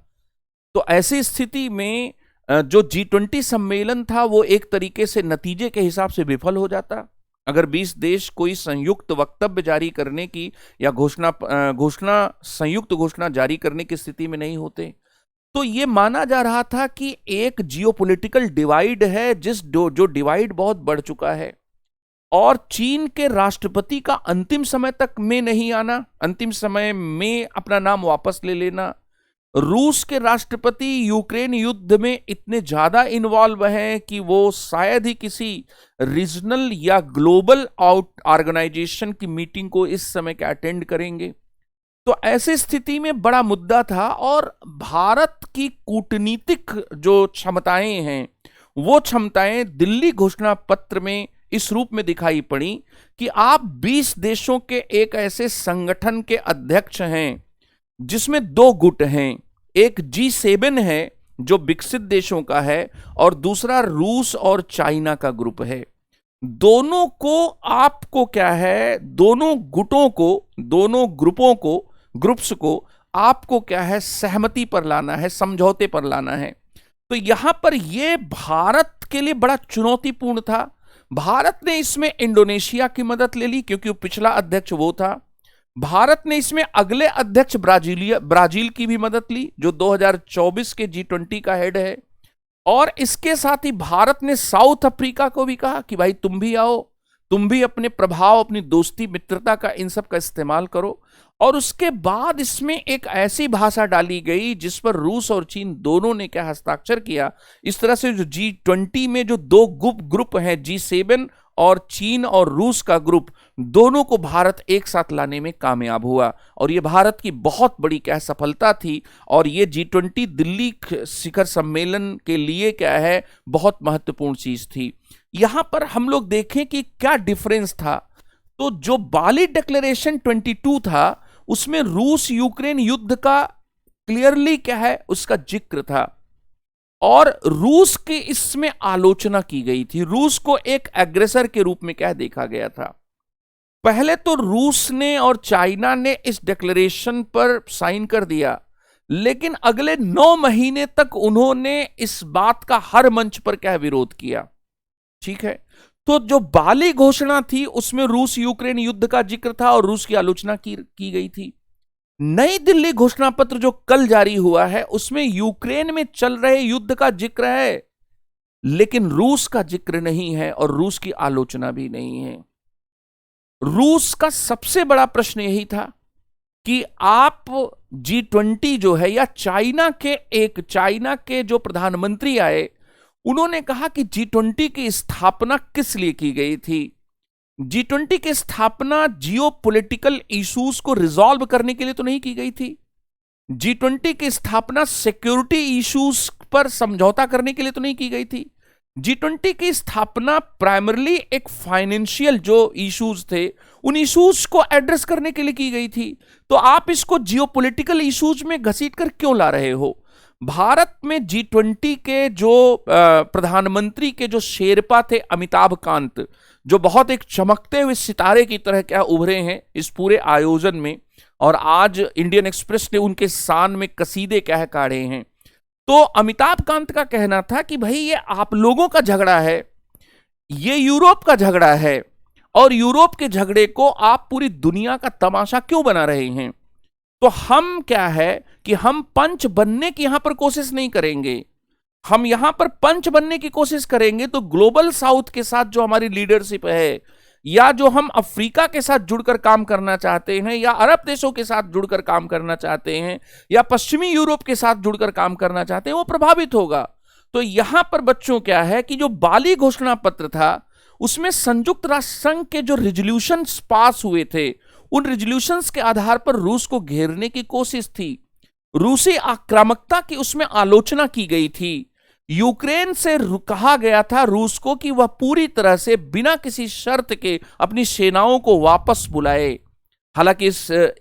तो ऐसी स्थिति में जो G20 सम्मेलन था वो एक तरीके से नतीजे के हिसाब से विफल हो जाता अगर 20 देश कोई संयुक्त वक्तव्य जारी करने की या संयुक्त घोषणा जारी करने की स्थिति में नहीं होते। तो ये माना जा रहा था कि एक जियोपॉलिटिकल डिवाइड है जो डिवाइड बहुत बढ़ चुका है और चीन के राष्ट्रपति का अंतिम समय तक में नहीं आना, अंतिम समय में अपना नाम वापस ले लेना, रूस के राष्ट्रपति यूक्रेन युद्ध में इतने ज्यादा इन्वॉल्व हैं कि वो शायद ही किसी रीजनल या ग्लोबल ऑर्गेनाइजेशन की मीटिंग को इस समय के अटेंड करेंगे। तो ऐसी स्थिति में बड़ा मुद्दा था और भारत की कूटनीतिक जो क्षमताएं हैं वो क्षमताएं दिल्ली घोषणा पत्र में इस रूप में दिखाई पड़ी कि आप 20 देशों के एक ऐसे संगठन के अध्यक्ष हैं जिसमें 2 गुट हैं, एक G7 है जो विकसित देशों का है और दूसरा रूस और चाइना का ग्रुप है। दोनों को आपको क्या है, दोनों गुटों को, दोनों ग्रुप्स को आपको क्या है, सहमति पर लाना है, समझौते पर लाना है। तो यहां पर यह भारत के लिए बड़ा चुनौतीपूर्ण था। भारत ने इसमें इंडोनेशिया की मदद ले ली क्योंकि पिछला अध्यक्ष वो था। भारत ने इसमें अगले अध्यक्ष ब्राजील की भी मदद ली जो 2024 के G20 का हेड है। और इसके साथ ही भारत ने साउथ अफ्रीका को भी कहा कि भाई तुम भी आओ, तुम भी अपने प्रभाव, अपनी दोस्ती मित्रता का इन सब का इस्तेमाल करो। और उसके बाद इसमें एक ऐसी भाषा डाली गई जिस पर रूस और चीन दोनों ने क्या हस्ताक्षर किया। इस तरह से जो G20 में जो 2 ग्रुप हैं, G7 और चीन और रूस का ग्रुप, दोनों को भारत एक साथ लाने में कामयाब हुआ और यह भारत की बहुत बड़ी क्या सफलता थी। और यह G20 दिल्ली शिखर सम्मेलन के लिए क्या है, बहुत महत्वपूर्ण चीज थी। यहां पर हम लोग देखें कि क्या डिफरेंस था। तो जो बाली डिक्लेरेशन 22 था उसमें रूस यूक्रेन युद्ध का क्लियरली क्या है, उसका जिक्र था और रूस की इसमें आलोचना की गई थी। रूस को एक एग्रेसर के रूप में क्या देखा गया था। पहले तो रूस ने और चाइना ने इस डिक्लेरेशन पर साइन कर दिया, लेकिन अगले 9 महीने तक उन्होंने इस बात का हर मंच पर क्या विरोध किया। ठीक है, तो जो बाली घोषणा थी उसमें रूस यूक्रेन युद्ध का जिक्र था और रूस की आलोचना की गई थी। नई दिल्ली घोषणा पत्र जो कल जारी हुआ है उसमें यूक्रेन में चल रहे युद्ध का जिक्र है, लेकिन रूस का जिक्र नहीं है और रूस की आलोचना भी नहीं है। रूस का सबसे बड़ा प्रश्न यही था कि आप G20 जो है, या चाइना के जो प्रधानमंत्री आए उन्होंने कहा कि G20 की स्थापना किस लिए की गई थी। G20 की स्थापना जियोपॉलिटिकल इश्यूज को रिजॉल्व करने के लिए तो नहीं की गई थी। G20 की स्थापना सिक्योरिटी इश्यूज पर समझौता करने के लिए तो नहीं की गई थी। G20 की स्थापना प्राइमरली एक फाइनेंशियल जो इश्यूज थे उन इश्यूज को एड्रेस करने के लिए की गई थी। तो आप इसको जियोपॉलिटिकल इश्यूज में घसीट कर क्यों ला रहे हो। भारत में G20 के जो प्रधानमंत्री के जो शेरपा थे अमिताभ कांत, जो बहुत एक चमकते हुए सितारे की तरह क्या उभरे हैं इस पूरे आयोजन में, और आज इंडियन एक्सप्रेस ने उनके शान में कसीदे क्या काढ़े हैं। तो अमिताभ कांत का कहना था कि भाई ये आप लोगों का झगड़ा है, ये यूरोप का झगड़ा है और यूरोप के झगड़े को आप पूरी दुनिया का तमाशा क्यों बना रहे हैं। तो हम क्या है कि हम पंच बनने की यहां पर कोशिश नहीं करेंगे। हम यहां पर पंच बनने की कोशिश करेंगे तो ग्लोबल साउथ के साथ जो हमारी लीडरशिप है, या जो हम अफ्रीका के साथ जुड़कर काम करना चाहते हैं, या अरब देशों के साथ जुड़कर काम करना चाहते हैं, या पश्चिमी यूरोप के साथ जुड़कर काम करना चाहते हैं, वो प्रभावित होगा। तो यहां पर बच्चों क्या है कि जो बाली घोषणा पत्र था उसमें संयुक्त राष्ट्र संघ के जो रिजोल्यूशंस पास हुए थे उन रिजोल्यूशंस के आधार पर रूस को घेरने की कोशिश थी। रूसी आक्रामकता की उसमें आलोचना की गई थी। यूक्रेन से कहा गया था रूस को कि वह पूरी तरह से बिना किसी शर्त के अपनी सेनाओं को वापस बुलाए। हालांकि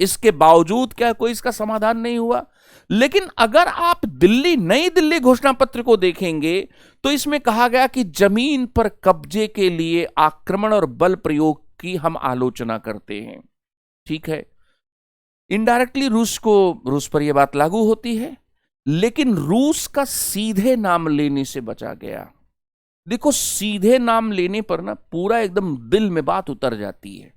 इसके बावजूद क्या कोई इसका समाधान नहीं हुआ। लेकिन अगर आप नई दिल्ली घोषणा पत्र को देखेंगे तो इसमें कहा गया कि जमीन पर कब्जे के लिए आक्रमण और बल प्रयोग की हम आलोचना करते हैं। ठीक है, इनडायरेक्टली रूस पर यह बात लागू होती है। लेकिन रूस का सीधे नाम लेने से बचा गया। देखो, सीधे नाम लेने पर ना पूरा एकदम दिल में बात उतर जाती है।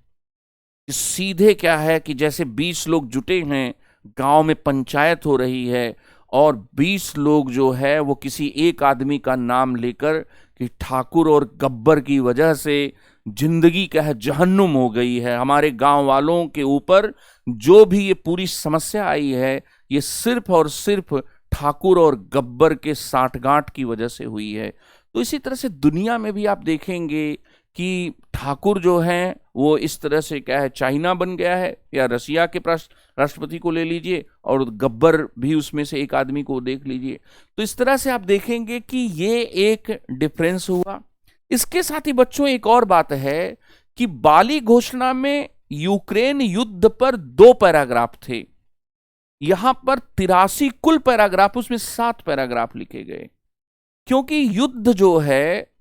सीधे क्या है कि जैसे 20 लोग जुटे हैं, गांव में पंचायत हो रही है और 20 लोग जो है वो किसी एक आदमी का नाम लेकर कि ठाकुर और गब्बर की वजह से जिंदगी क्या है जहन्नुम हो गई है, हमारे गांव वालों के ऊपर जो भी ये पूरी समस्या आई है ये सिर्फ और सिर्फ ठाकुर और गब्बर के साठगांठ की वजह से हुई है। तो इसी तरह से दुनिया में भी आप देखेंगे कि ठाकुर जो हैं वो इस तरह से क्या है चाइना बन गया है, या रसिया के राष्ट्रपति को ले लीजिए, और गब्बर भी उसमें से एक आदमी को देख लीजिए। तो इस तरह से आप देखेंगे कि ये एक डिफरेंस हुआ। इसके साथ ही बच्चों एक और बात है कि बाली घोषणा में यूक्रेन युद्ध पर 2 पैराग्राफ थे, यहां पर 83 कुल पैराग्राफ, उसमें 7 पैराग्राफ लिखे गए। क्योंकि युद्ध जो है,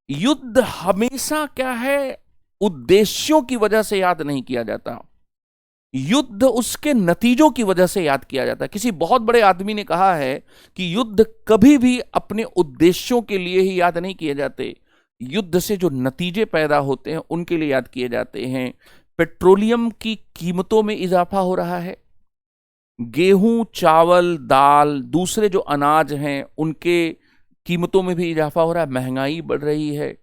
युद्ध हमेशा क्या है उद्देश्यों की वजह से याद नहीं किया जाता, युद्ध उसके नतीजों की वजह से याद किया जाता है। किसी बहुत बड़े आदमी ने कहा है कि युद्ध कभी भी अपने उद्देश्यों के लिए ही याद नहीं किए जाते, युद्ध से जो नतीजे पैदा होते हैं उनके लिए याद किए जाते हैं। पेट्रोलियम की कीमतों में इजाफा हो रहा है, गेहूं, चावल, दाल, दूसरे जो अनाज हैं उनके कीमतों में भी इजाफा हो रहा है, महंगाई बढ़ रही है।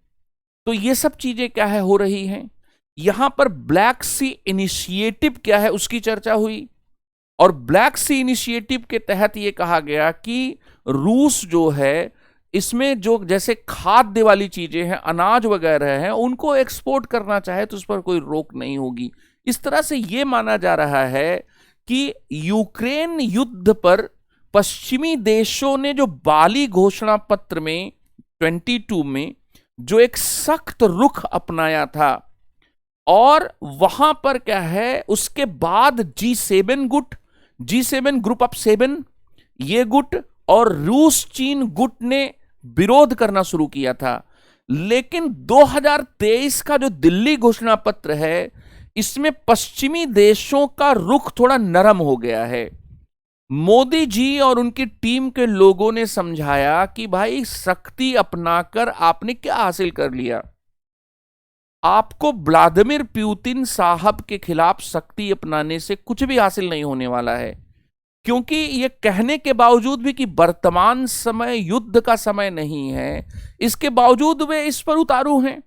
तो ये सब चीजें क्या है हो रही हैं। यहां पर ब्लैक सी इनिशिएटिव क्या है उसकी चर्चा हुई, और ब्लैक सी इनिशिएटिव के तहत ये कहा गया कि रूस जो है इसमें जो जैसे खाद्य वाली चीजें हैं, अनाज वगैरह हैं, उनको एक्सपोर्ट करना चाहे तो उस पर कोई रोक नहीं होगी। इस तरह से ये माना जा रहा है कि यूक्रेन युद्ध पर पश्चिमी देशों ने जो बाली घोषणा पत्र में 22 में जो एक सख्त रुख अपनाया था, और वहां पर क्या है उसके बाद G7 ग्रुप ऑफ 7 ये गुट और रूस चीन गुट ने विरोध करना शुरू किया था। लेकिन 2023 का जो दिल्ली घोषणा पत्र है इसमें पश्चिमी देशों का रुख थोड़ा नरम हो गया है। मोदी जी और उनकी टीम के लोगों ने समझाया कि भाई सख्ती अपनाकर आपने क्या हासिल कर लिया, आपको व्लादिमीर पुतिन साहब के खिलाफ सख्ती अपनाने से कुछ भी हासिल नहीं होने वाला है। क्योंकि ये कहने के बावजूद भी कि वर्तमान समय युद्ध का समय नहीं है, इसके बावजूद वे इस पर उतारू हैं।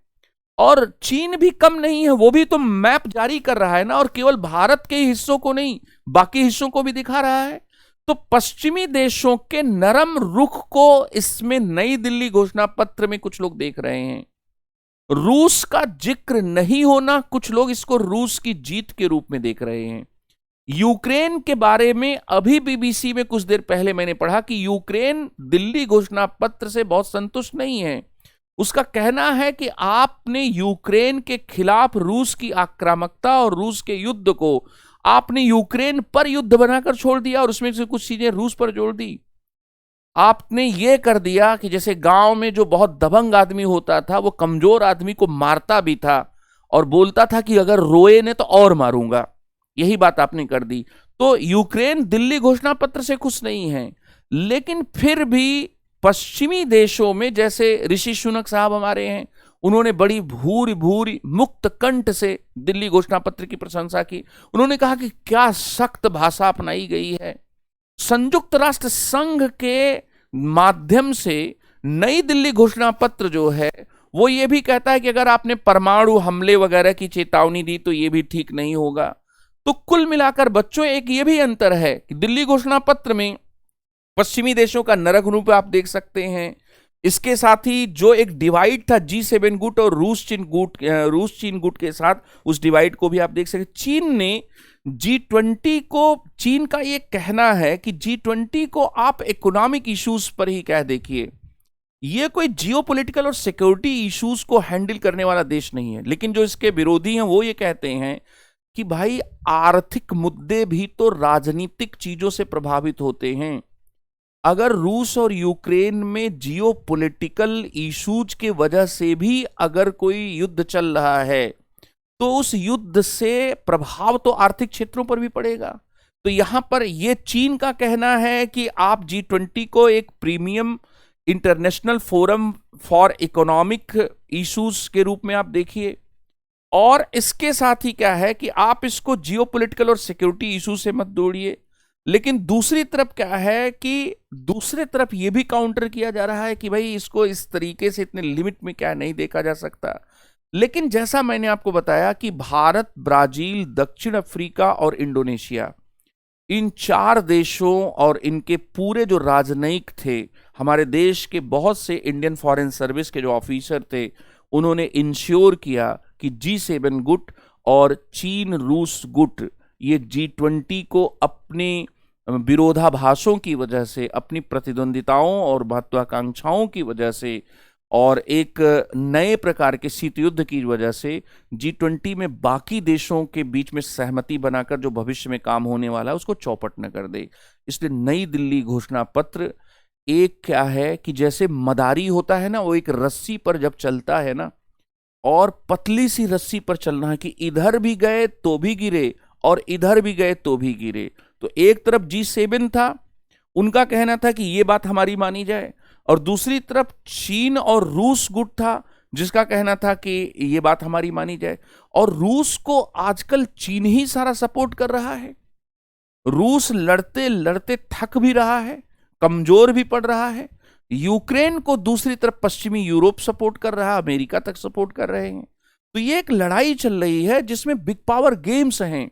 और चीन भी कम नहीं है, वो भी तो मैप जारी कर रहा है ना, और केवल भारत के हिस्सों को नहीं बाकी हिस्सों को भी दिखा रहा है। तो पश्चिमी देशों के नरम रुख को इसमें नई दिल्ली घोषणा पत्र में कुछ लोग देख रहे हैं। रूस का जिक्र नहीं होना, कुछ लोग इसको रूस की जीत के रूप में देख रहे हैं। यूक्रेन के बारे में अभी बीबीसी में कुछ देर पहले मैंने पढ़ा कि यूक्रेन दिल्ली घोषणा पत्र से बहुत संतुष्ट नहीं है। उसका कहना है कि आपने यूक्रेन के खिलाफ रूस की आक्रामकता और रूस के युद्ध को आपने यूक्रेन पर युद्ध बनाकर छोड़ दिया, और उसमें से कुछ चीजें रूस पर जोड़ दी। आपने ये कर दिया कि जैसे गांव में जो बहुत दबंग आदमी होता था वो कमजोर आदमी को मारता भी था और बोलता था कि अगर रोए ने तो और मारूंगा, यही बात आपने कर दी। तो यूक्रेन दिल्ली घोषणा पत्र से खुश नहीं है, लेकिन फिर भी पश्चिमी देशों में जैसे ऋषि सुनक साहब हमारे हैं, उन्होंने बड़ी भूरी भूरी मुक्त कंठ से दिल्ली घोषणा पत्र की प्रशंसा की। उन्होंने कहा कि क्या सख्त भाषा अपनाई गई है। संयुक्त राष्ट्र संघ के माध्यम से नई दिल्ली घोषणा पत्र जो है वो ये भी कहता है कि अगर आपने परमाणु हमले वगैरह की चेतावनी दी तो ये भी ठीक नहीं होगा। तो कुल मिलाकर बच्चों एक ये भी अंतर है कि दिल्ली घोषणा पत्र में पश्चिमी देशों का नरक रूप आप देख सकते हैं। इसके साथ ही जो एक डिवाइड था G7 गुट और रूस चीन गुट के साथ, उस डिवाइड को भी आप देख सकते। चीन ने G20 को, चीन का ये कहना है कि G20 को आप इकोनॉमिक इश्यूज पर ही कह देखिए, ये कोई जियोपॉलिटिकल और सिक्योरिटी इश्यूज को हैंडल करने वाला देश नहीं है। लेकिन जो इसके विरोधी हैं वो ये कहते हैं कि भाई आर्थिक मुद्दे भी तो राजनीतिक चीजों से प्रभावित होते हैं। अगर रूस और यूक्रेन में जियोपॉलिटिकल इश्यूज के वजह से भी अगर कोई युद्ध चल रहा है तो उस युद्ध से प्रभाव तो आर्थिक क्षेत्रों पर भी पड़ेगा। तो यहां पर ये चीन का कहना है कि आप G20 को एक premium international forum for economic issues के रूप में आप देखिए, और इसके साथ ही क्या है कि आप इसको जियोपॉलिटिकल और सिक्योरिटी इशू से मत जोड़िए। लेकिन दूसरी तरफ क्या है कि दूसरे तरफ यह भी काउंटर किया जा रहा है कि भाई इसको इस तरीके से इतने लिमिट में क्या नहीं देखा जा सकता। लेकिन जैसा मैंने आपको बताया कि भारत, ब्राजील, दक्षिण अफ्रीका और इंडोनेशिया, इन 4 देशों और इनके पूरे जो राजनयिक थे, हमारे देश के बहुत से इंडियन फॉरेन सर्विस के जो ऑफिसर थे, उन्होंने इंश्योर किया कि G7 गुट और चीन रूस गुट ये G20 को अपने विरोधाभासों की वजह से, अपनी प्रतिद्वंदिताओं और महत्वाकांक्षाओं की वजह से और एक नए प्रकार के शीत युद्ध की वजह से G20 में बाकी देशों के बीच में सहमति बनाकर जो भविष्य में काम होने वाला है उसको चौपट न कर दे। इसलिए नई दिल्ली घोषणा पत्र एक क्या है कि जैसे मदारी होता है ना, वो एक रस्सी पर जब चलता है ना, और पतली सी रस्सी पर चलना है कि इधर भी गए तो भी गिरे और इधर भी गए तो भी गिरे। तो एक तरफ G7 था, उनका कहना था कि ये बात हमारी मानी जाए, और दूसरी तरफ चीन और रूस गुट था जिसका कहना था कि ये बात हमारी मानी जाए। और रूस को आजकल चीन ही सारा सपोर्ट कर रहा है। रूस लड़ते लड़ते थक भी रहा है, कमजोर भी पड़ रहा है। यूक्रेन को दूसरी तरफ पश्चिमी यूरोप सपोर्ट कर रहा है, अमेरिका तक सपोर्ट कर रहे हैं। तो ये एक लड़ाई चल रही है जिसमें बिग पावर गेम्स हैं।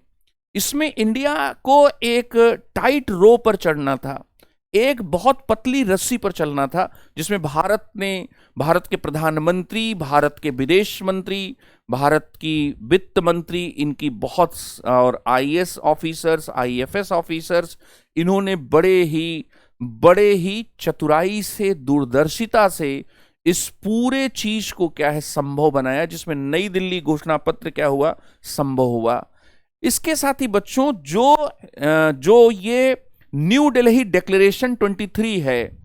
इसमें इंडिया को एक टाइट रो पर चढ़ना था, एक बहुत पतली रस्सी पर चलना था, जिसमें भारत के प्रधानमंत्री, भारत के विदेश मंत्री, भारत की वित्त मंत्री, इनकी बहुत और आईएएस ऑफिसर्स, आईएफएस ऑफिसर्स, इन्होंने बड़े ही चतुराई से, दूरदर्शिता से इस पूरे चीज को क्या है संभव बनाया, जिसमें नई दिल्ली घोषणा पत्र क्या हुआ, संभव हुआ। इसके साथ ही बच्चों जो ये न्यू दिल्ली डिक्लेरेशन 23 है,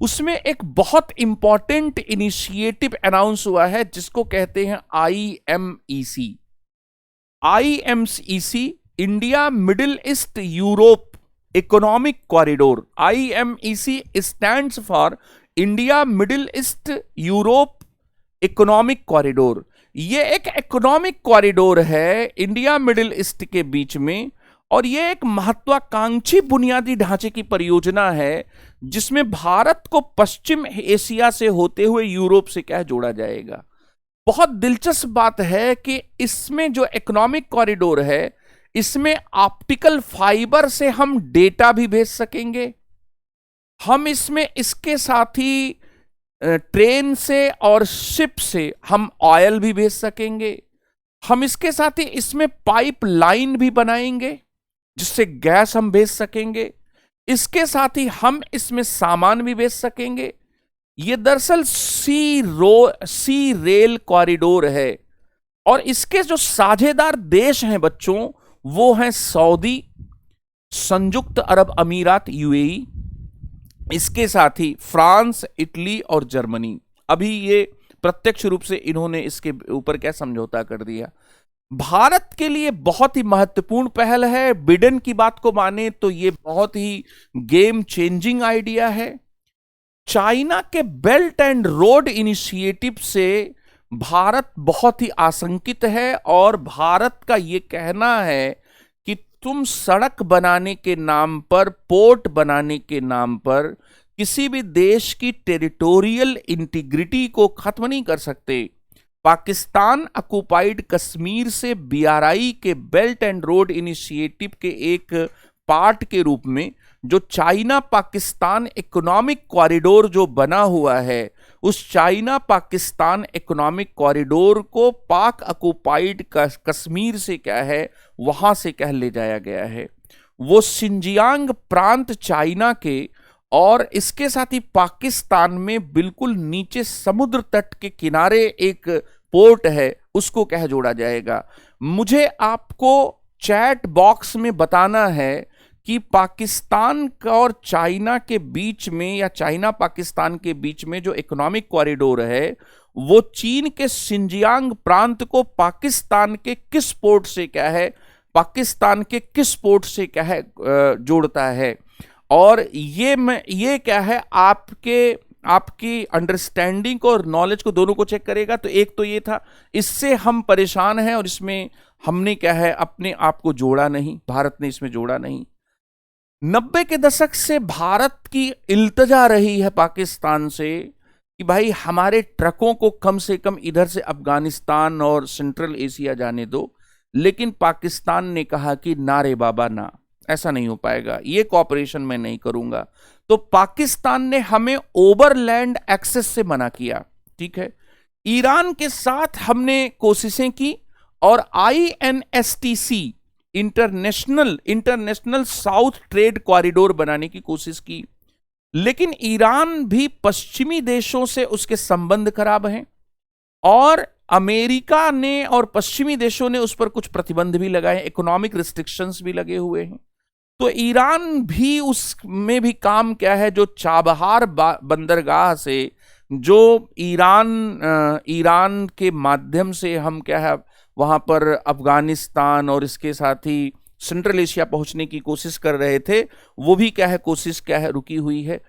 उसमें एक बहुत इंपॉर्टेंट इनिशिएटिव अनाउंस हुआ है जिसको कहते हैं IMEC। IMEC India middle east Europe economic corridor. IMEC stands for India middle east Europe economic corridor. ये एक इकोनॉमिक कॉरिडोर है इंडिया मिडिल ईस्ट के बीच में, और यह एक महत्वाकांक्षी बुनियादी ढांचे की परियोजना है जिसमें भारत को पश्चिम एशिया से होते हुए यूरोप से क्या जोड़ा जाएगा। बहुत दिलचस्प बात है कि इसमें जो इकोनॉमिक कॉरिडोर है, इसमें ऑप्टिकल फाइबर से हम डेटा भी भेज सकेंगे, हम इसमें इसके साथ ही ट्रेन से और शिप से हम ऑयल भी भेज सकेंगे, हम इसके साथ ही इसमें पाइपलाइन भी बनाएंगे जिससे गैस हम भेज सकेंगे, इसके साथ ही हम इसमें सामान भी भेज सकेंगे। यह दरअसल सी रेल कॉरिडोर है, और इसके जो साझेदार देश हैं बच्चों, वो हैं सऊदी, संयुक्त अरब अमीरात UAE, इसके साथ ही फ्रांस, इटली और जर्मनी। अभी ये प्रत्यक्ष रूप से इन्होंने इसके ऊपर क्या समझौता कर दिया। भारत के लिए बहुत ही महत्वपूर्ण पहल है। बिडेन की बात को माने तो ये बहुत ही गेम चेंजिंग आइडिया है। चाइना के बेल्ट एंड रोड इनिशिएटिव से भारत बहुत ही आशंकित है, और भारत का ये कहना है कि तुम सड़क बनाने के नाम पर, पोर्ट बनाने के नाम पर किसी भी देश की टेरिटोरियल इंटीग्रिटी को खत्म नहीं कर सकते। पाकिस्तान ऑक्युपाइड कश्मीर से BRI के बेल्ट एंड रोड इनिशिएटिव के एक पार्ट के रूप में जो चाइना पाकिस्तान इकोनॉमिक कॉरिडोर जो बना हुआ है, उस चाइना पाकिस्तान इकोनॉमिक कॉरिडोर को पाक ऑक्युपाइड कश्मीर से क्या है, वहां से कह ले जाया गया है। वो सिंजियांग प्रांत चाइना के और इसके साथ ही पाकिस्तान में बिल्कुल नीचे समुद्र तट के किनारे एक पोर्ट है, उसको कह जोड़ा जाएगा। मुझे आपको चैट बॉक्स में बताना है कि पाकिस्तान और चाइना के बीच में या चाइना पाकिस्तान के बीच में जो इकोनॉमिक कॉरिडोर है वो चीन के सिंजियांग प्रांत को पाकिस्तान के किस पोर्ट से क्या है पाकिस्तान के किस पोर्ट से क्या है जोड़ता है। और ये क्या है, आपकी अंडरस्टैंडिंग और नॉलेज को दोनों को चेक करेगा। तो एक तो ये था, इससे हम परेशान हैं और इसमें हमने क्या है अपने आप को जोड़ा नहीं, भारत ने इसमें जोड़ा नहीं। 90 के दशक से भारत की इल्तजा रही है पाकिस्तान से कि भाई हमारे ट्रकों को कम से कम इधर से अफगानिस्तान और सेंट्रल एशिया जाने दो। लेकिन पाकिस्तान ने कहा कि ना रे बाबा ना, ऐसा नहीं हो पाएगा, ये कॉपरेशन मैं नहीं करूंगा। तो पाकिस्तान ने हमें ओवरलैंड एक्सेस से मना किया, ठीक है। ईरान के साथ हमने कोशिशें की और INSTC international south trade corridor बनाने की कोशिश की। लेकिन ईरान भी पश्चिमी देशों से उसके संबंध खराब हैं और अमेरिका ने और पश्चिमी देशों ने उस पर कुछ प्रतिबंध भी लगाए, इकोनॉमिक रिस्ट्रिक्शंस भी लगे हुए हैं। तो ईरान भी उसमें भी काम क्या है, जो चाबहार बंदरगाह से जो ईरान के माध्यम से हम क्या है वहां पर अफगानिस्तान और इसके साथ ही सेंट्रल एशिया पहुंचने की कोशिश कर रहे थे, वो भी क्या है कोशिश क्या है रुकी हुई है।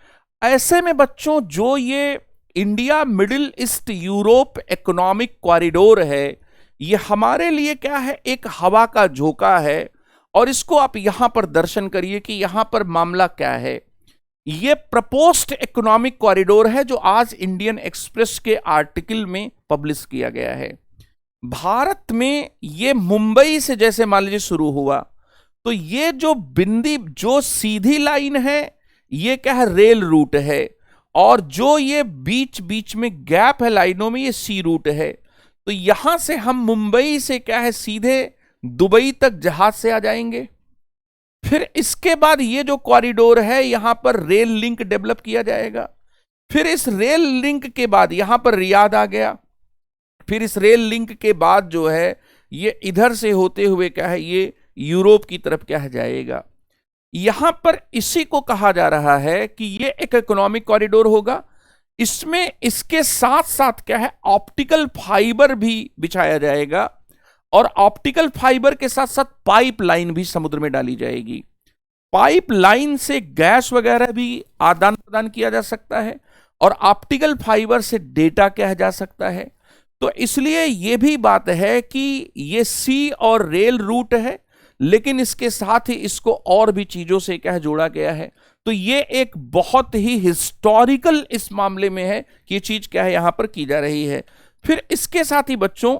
ऐसे में बच्चों, जो ये India middle east Europe economic corridor है, ये हमारे लिए क्या है, एक हवा का झोंका है। और इसको आप यहां पर दर्शन करिए कि यहां पर मामला क्या है। ये प्रपोज्ड इकोनॉमिक कॉरिडोर है जो आज इंडियन एक्सप्रेस के आर्टिकल में पब्लिश किया गया है। भारत में ये मुंबई से जैसे मान लीजिए शुरू हुआ, तो ये जो सीधी लाइन है ये क्या है, रेल रूट है। और जो ये बीच बीच में गैप है लाइनों में, ये सी रूट है। तो यहां से हम मुंबई से क्या है सीधे दुबई तक जहाज से आ जाएंगे। फिर इसके बाद ये जो कॉरिडोर है यहां पर रेल लिंक डेवलप किया जाएगा। फिर इस रेल लिंक के बाद यहां पर रियाद आ गया। फिर इस रेल लिंक के बाद जो है ये इधर से होते हुए क्या है, ये यूरोप की तरफ क्या है जाएगा। यहां पर इसी को कहा जा रहा है कि ये एक इकोनॉमिक कॉरिडोर होगा। इसमें इसके साथ साथ क्या है, ऑप्टिकल फाइबर भी बिछाया जाएगा और ऑप्टिकल फाइबर के साथ साथ पाइपलाइन भी समुद्र में डाली जाएगी। पाइपलाइन से गैस वगैरह भी आदान प्रदान किया जा सकता है और ऑप्टिकल फाइबर से डेटा किया जा सकता है। तो इसलिए यह भी बात है कि ये सी और रेल रूट है, लेकिन इसके साथ ही इसको और भी चीजों से क्या जोड़ा गया है। तो ये एक बहुत ही हिस्टोरिकल इस मामले में है कि ये चीज क्या है यहां पर की जा रही है। फिर इसके साथ ही बच्चों,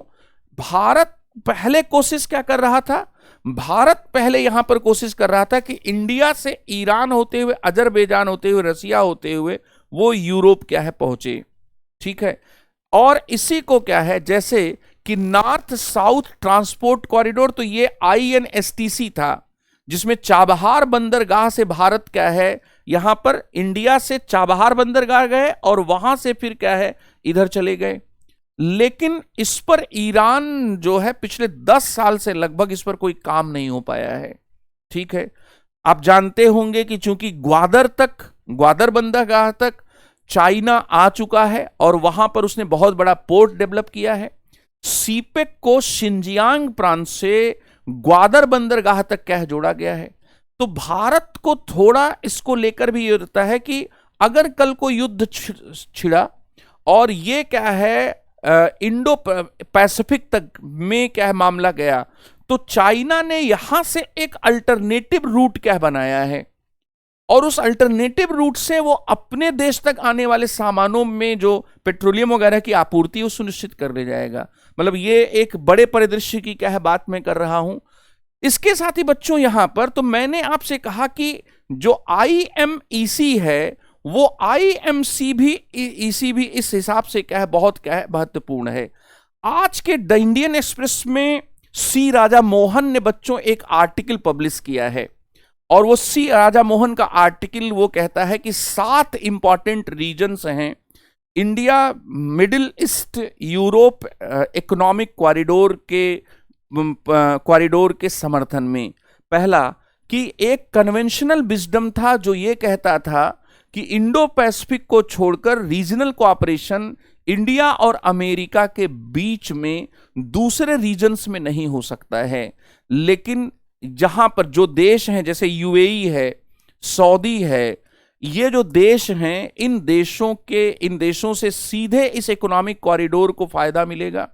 भारत पहले कोशिश क्या कर रहा था, भारत पहले यहां पर कोशिश कर रहा था कि इंडिया से ईरान होते हुए, अजरबैजान होते हुए, रसिया होते हुए वो यूरोप क्या है पहुंचे, ठीक है। और इसी को क्या है, जैसे कि नॉर्थ साउथ ट्रांसपोर्ट कॉरिडोर, तो ये INSTC था जिसमें चाबहार बंदरगाह से भारत क्या है यहां पर इंडिया से चाबहार बंदरगाह गए और वहां से फिर क्या है इधर चले गए। लेकिन इस पर ईरान जो है पिछले 10 साल से लगभग इस पर कोई काम नहीं हो पाया है, ठीक है। आप जानते होंगे कि चूंकि ग्वादर बंदरगाह तक चाइना आ चुका है और वहां पर उसने बहुत बड़ा पोर्ट डेवलप किया है। सीपेक को शिनजियांग प्रांत से ग्वादर बंदरगाह तक क्या है जोड़ा गया है। तो भारत को थोड़ा इसको लेकर भी ये रहता है कि अगर कल को युद्ध छिड़ा और ये क्या है इंडो पैसिफिक तक में क्या है मामला गया, तो चाइना ने यहां से एक अल्टरनेटिव रूट क्या बनाया है और उस अल्टरनेटिव रूट से वो अपने देश तक आने वाले सामानों में जो पेट्रोलियम वगैरह की आपूर्ति वो सुनिश्चित कर ले जाएगा। मतलब ये एक बड़े परिदृश्य की क्या है बात मैं कर रहा हूं। इसके साथ ही बच्चों यहां पर तो मैंने आपसे कहा कि जो IMEC है वो IMC भी EC भी इस हिसाब से क्या है बहुत क्या है महत्वपूर्ण है। आज के द इंडियन एक्सप्रेस में C राजा मोहन ने बच्चों एक आर्टिकल पब्लिश किया है और वो C राजा मोहन का आर्टिकल वो कहता है कि 7 इंपॉर्टेंट रीजन्स हैं India middle east Europe economic corridor के समर्थन में। पहला कि एक कन्वेंशनल विजडम था जो ये कहता था कि इंडो पैसिफिक को छोड़कर रीजनल कोऑपरेशन इंडिया और अमेरिका के बीच में दूसरे रीजन्स में नहीं हो सकता है, लेकिन जहां पर जो देश हैं जैसे यूएई है, सऊदी है, ये जो देश हैं, इन देशों से सीधे इस इकोनॉमिक कॉरिडोर को फायदा मिलेगा।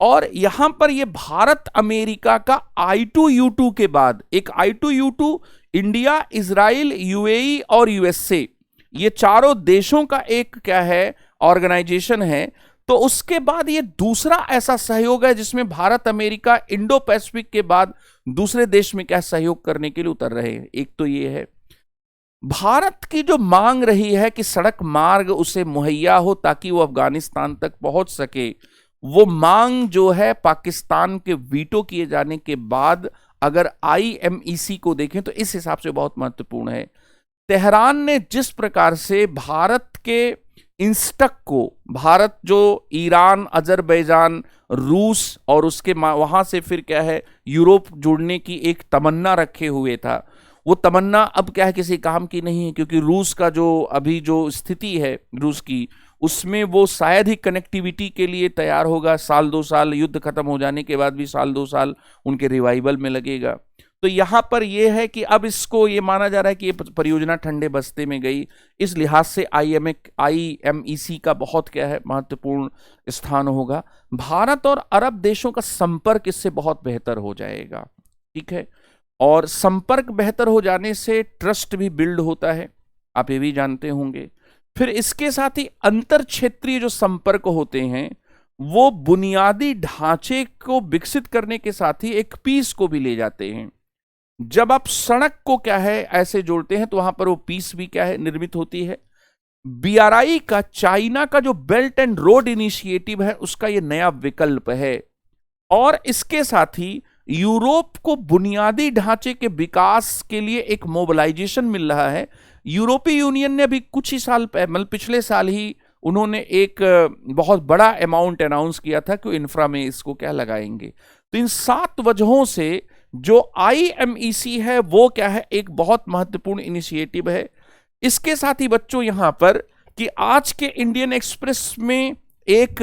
और यहां पर ये भारत अमेरिका का I2U2 के बाद एक I2U2 इंडिया, इजराइल, यूएई और यूएसए, ये चारों देशों का एक क्या है, ऑर्गेनाइजेशन है। तो उसके बाद ये दूसरा ऐसा सहयोग है जिसमें भारत अमेरिका इंडो पैसिफिक के बाद दूसरे देश में क्या सहयोग करने के लिए उतर रहे हैं। एक तो ये है भारत की जो मांग रही है कि सड़क मार्ग उसे मुहैया हो ताकि वो अफगानिस्तान तक पहुंच सके, वो मांग जो है पाकिस्तान के वीटो किए जाने के बाद अगर IMEC को देखें तो इस हिसाब से बहुत महत्वपूर्ण है। तेहरान ने जिस प्रकार से भारत के इंस्टक को, भारत जो ईरान, अजरबैजान, रूस और उसके वहां से फिर क्या है यूरोप जुड़ने की एक तमन्ना रखे हुए था, वो तमन्ना अब क्या है किसी काम की नहीं है, क्योंकि रूस का जो अभी जो स्थिति है रूस की, उसमें वो शायद ही कनेक्टिविटी के लिए तैयार होगा। साल 2 साल युद्ध खत्म हो जाने के बाद भी साल 2 साल उनके रिवाइवल में लगेगा। तो यहां पर यह है कि अब इसको ये माना जा रहा है कि ये परियोजना ठंडे बस्ते में गई। इस लिहाज से IMEC का बहुत क्या है महत्वपूर्ण स्थान होगा। भारत और अरब देशों का संपर्क इससे बहुत बेहतर हो जाएगा, ठीक है। और संपर्क बेहतर हो जाने से ट्रस्ट भी बिल्ड होता है, आप ये भी जानते होंगे। फिर इसके साथ ही अंतर क्षेत्रीय जो संपर्क होते हैं वो बुनियादी ढांचे को विकसित करने के साथ ही एक पीस को भी ले जाते हैं। जब आप सड़क को क्या है ऐसे जोड़ते हैं तो वहां पर वो पीस भी क्या है निर्मित होती है। BRI का, चाइना का जो बेल्ट एंड रोड इनिशिएटिव है, उसका ये नया विकल्प है। और इसके साथ ही यूरोप को बुनियादी ढांचे के विकास के लिए एक मोबिलाइजेशन मिल रहा है। यूरोपीय यूनियन ने अभी कुछ ही साल मतलब पिछले साल ही उन्होंने एक बहुत बड़ा अमाउंट अनाउंस किया था कि इंफ्रा में इसको क्या लगाएंगे। तो इन 7 वजहों से जो IMEC है वो क्या है एक बहुत महत्वपूर्ण इनिशिएटिव है। इसके साथ ही बच्चों यहां पर कि आज के इंडियन एक्सप्रेस में एक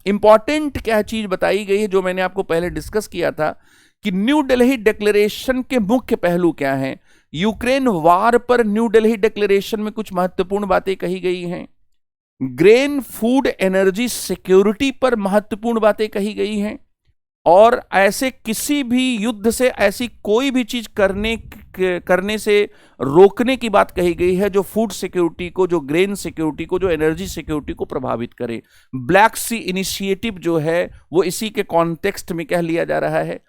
इंपॉर्टेंट क्या चीज बताई गई है जो मैंने आपको पहले डिस्कस किया था कि न्यू दिल्ली डिक्लेरेशन के मुख्य पहलू क्या हैं। यूक्रेन वार पर न्यू दिल्ली डिक्लेरेशन में कुछ महत्वपूर्ण बातें कही गई हैं। ग्रेन, फूड, एनर्जी सिक्योरिटी पर महत्वपूर्ण बातें कही गई हैं। और ऐसे किसी भी युद्ध से ऐसी कोई भी चीज करने से रोकने की बात कही गई है जो फूड सिक्योरिटी को, जो ग्रेन सिक्योरिटी को, जो एनर्जी सिक्योरिटी को प्रभावित करे। ब्लैक सी इनिशिएटिव जो है वो इसी के कॉन्टेक्स्ट में कह लिया जा रहा है।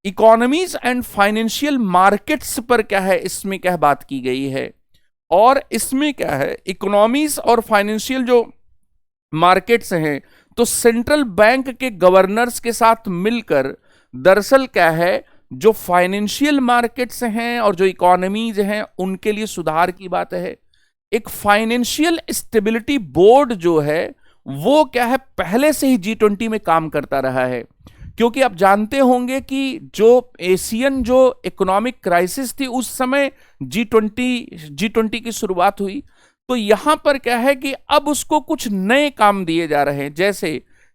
इकोनॉमीज एंड फाइनेंशियल मार्केट्स पर क्या है इसमें क्या बात की गई है। और इसमें क्या है इकोनॉमीज और फाइनेंशियल जो मार्केट्स हैं तो सेंट्रल बैंक के गवर्नर्स के साथ मिलकर दरअसल क्या है जो फाइनेंशियल मार्केट्स हैं और जो इकोनॉमीज हैं उनके लिए सुधार की बात है। एक फाइनेंशियल स्टेबिलिटी बोर्ड जो है वो क्या है पहले से ही G20 में काम करता रहा है, क्योंकि आप जानते होंगे कि जो एशियन जो इकोनॉमिक क्राइसिस थी उस समय G20 की शुरुआत हुई। तो यहां पर क्या है कि अब उसको कुछ नए काम दिए जा रहे हैं, जैसे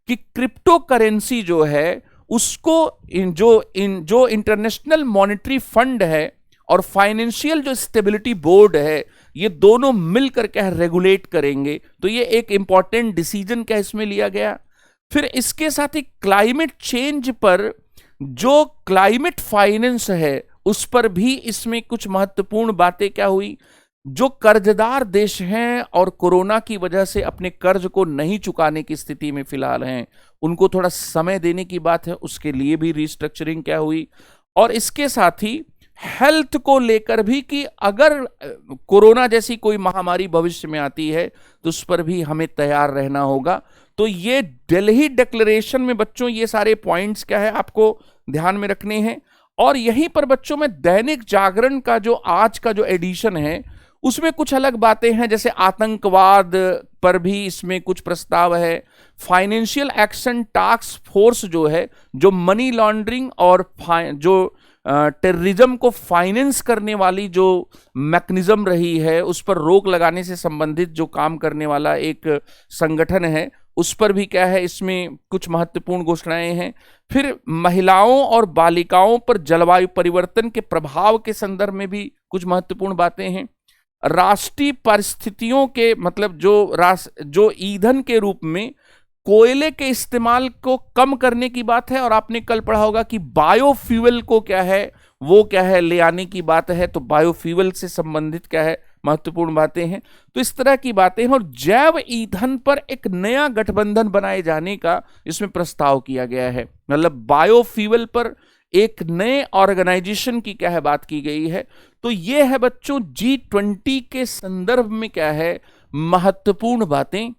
कि क्रिप्टो करेंसी जो है उसको जो इंटरनेशनल मॉनेटरी फंड है और फाइनेंशियल जो स्टेबिलिटी बोर्ड है ये दोनों मिलकर क्या रेगुलेट करेंगे। तो ये एक इंपॉर्टेंट डिसीजन क्या इसमें लिया गया। फिर इसके साथ ही क्लाइमेट चेंज पर जो क्लाइमेट फाइनेंस है उस पर भी इसमें कुछ महत्वपूर्ण बातें क्या हुई। जो कर्जदार देश हैं और कोरोना की वजह से अपने कर्ज को नहीं चुकाने की स्थिति में फिलहाल हैं उनको थोड़ा समय देने की बात है, उसके लिए भी रिस्ट्रक्चरिंग क्या हुई। और इसके साथ ही हेल्थ को लेकर भी कि अगर कोरोना जैसी कोई महामारी भविष्य में आती है तो उस पर भी हमें तैयार रहना होगा। तो ये दिल्ली डिक्लेरेशन में बच्चों ये सारे पॉइंट्स क्या है आपको ध्यान में रखने हैं। और यहीं पर बच्चों में दैनिक जागरण का जो आज का जो एडिशन है उसमें कुछ अलग बातें हैं, जैसे आतंकवाद पर भी इसमें कुछ प्रस्ताव है। फाइनेंशियल एक्शन टास्क फोर्स जो है जो मनी लॉन्ड्रिंग और जो टेररिज्म को फाइनेंस करने वाली जो मैकेनिज्म रही है उस पर रोक लगाने से संबंधित जो काम करने वाला एक संगठन है, उस पर भी क्या है, इसमें कुछ महत्वपूर्ण घोषणाएं हैं। फिर महिलाओं और बालिकाओं पर जलवायु परिवर्तन के प्रभाव के संदर्भ में भी कुछ महत्वपूर्ण बातें हैं। राष्ट्रीय परिस्थितियों के मतलब जो ईंधन के रूप में कोयले के इस्तेमाल को कम करने की बात है, और आपने कल पढ़ा होगा कि बायोफ्यूल को क्या है, वो क्या है, ले आने की बात है। तो बायोफ्यूल से संबंधित क्या है, महत्वपूर्ण बातें हैं। तो इस तरह की बातें हैं, और जैव ईंधन पर एक नया गठबंधन बनाए जाने का इसमें प्रस्ताव किया गया है। मतलब बायोफ्यूल पर एक नए ऑर्गेनाइजेशन की क्या है, बात की गई है। तो ये है बच्चों G20 के संदर्भ में क्या है, महत्वपूर्ण बातें।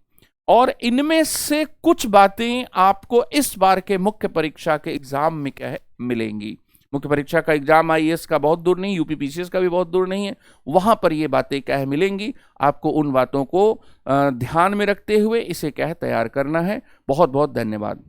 और इनमें से कुछ बातें आपको इस बार के मुख्य परीक्षा के एग्जाम में क्या है, मिलेंगी। मुख्य परीक्षा का एग्जाम आईएएस का बहुत दूर नहीं, यूपीपीसीएस का भी बहुत दूर नहीं है, वहां पर ये बातें क्या है, मिलेंगी। आपको उन बातों को ध्यान में रखते हुए इसे क्या है, तैयार करना है। बहुत बहुत धन्यवाद।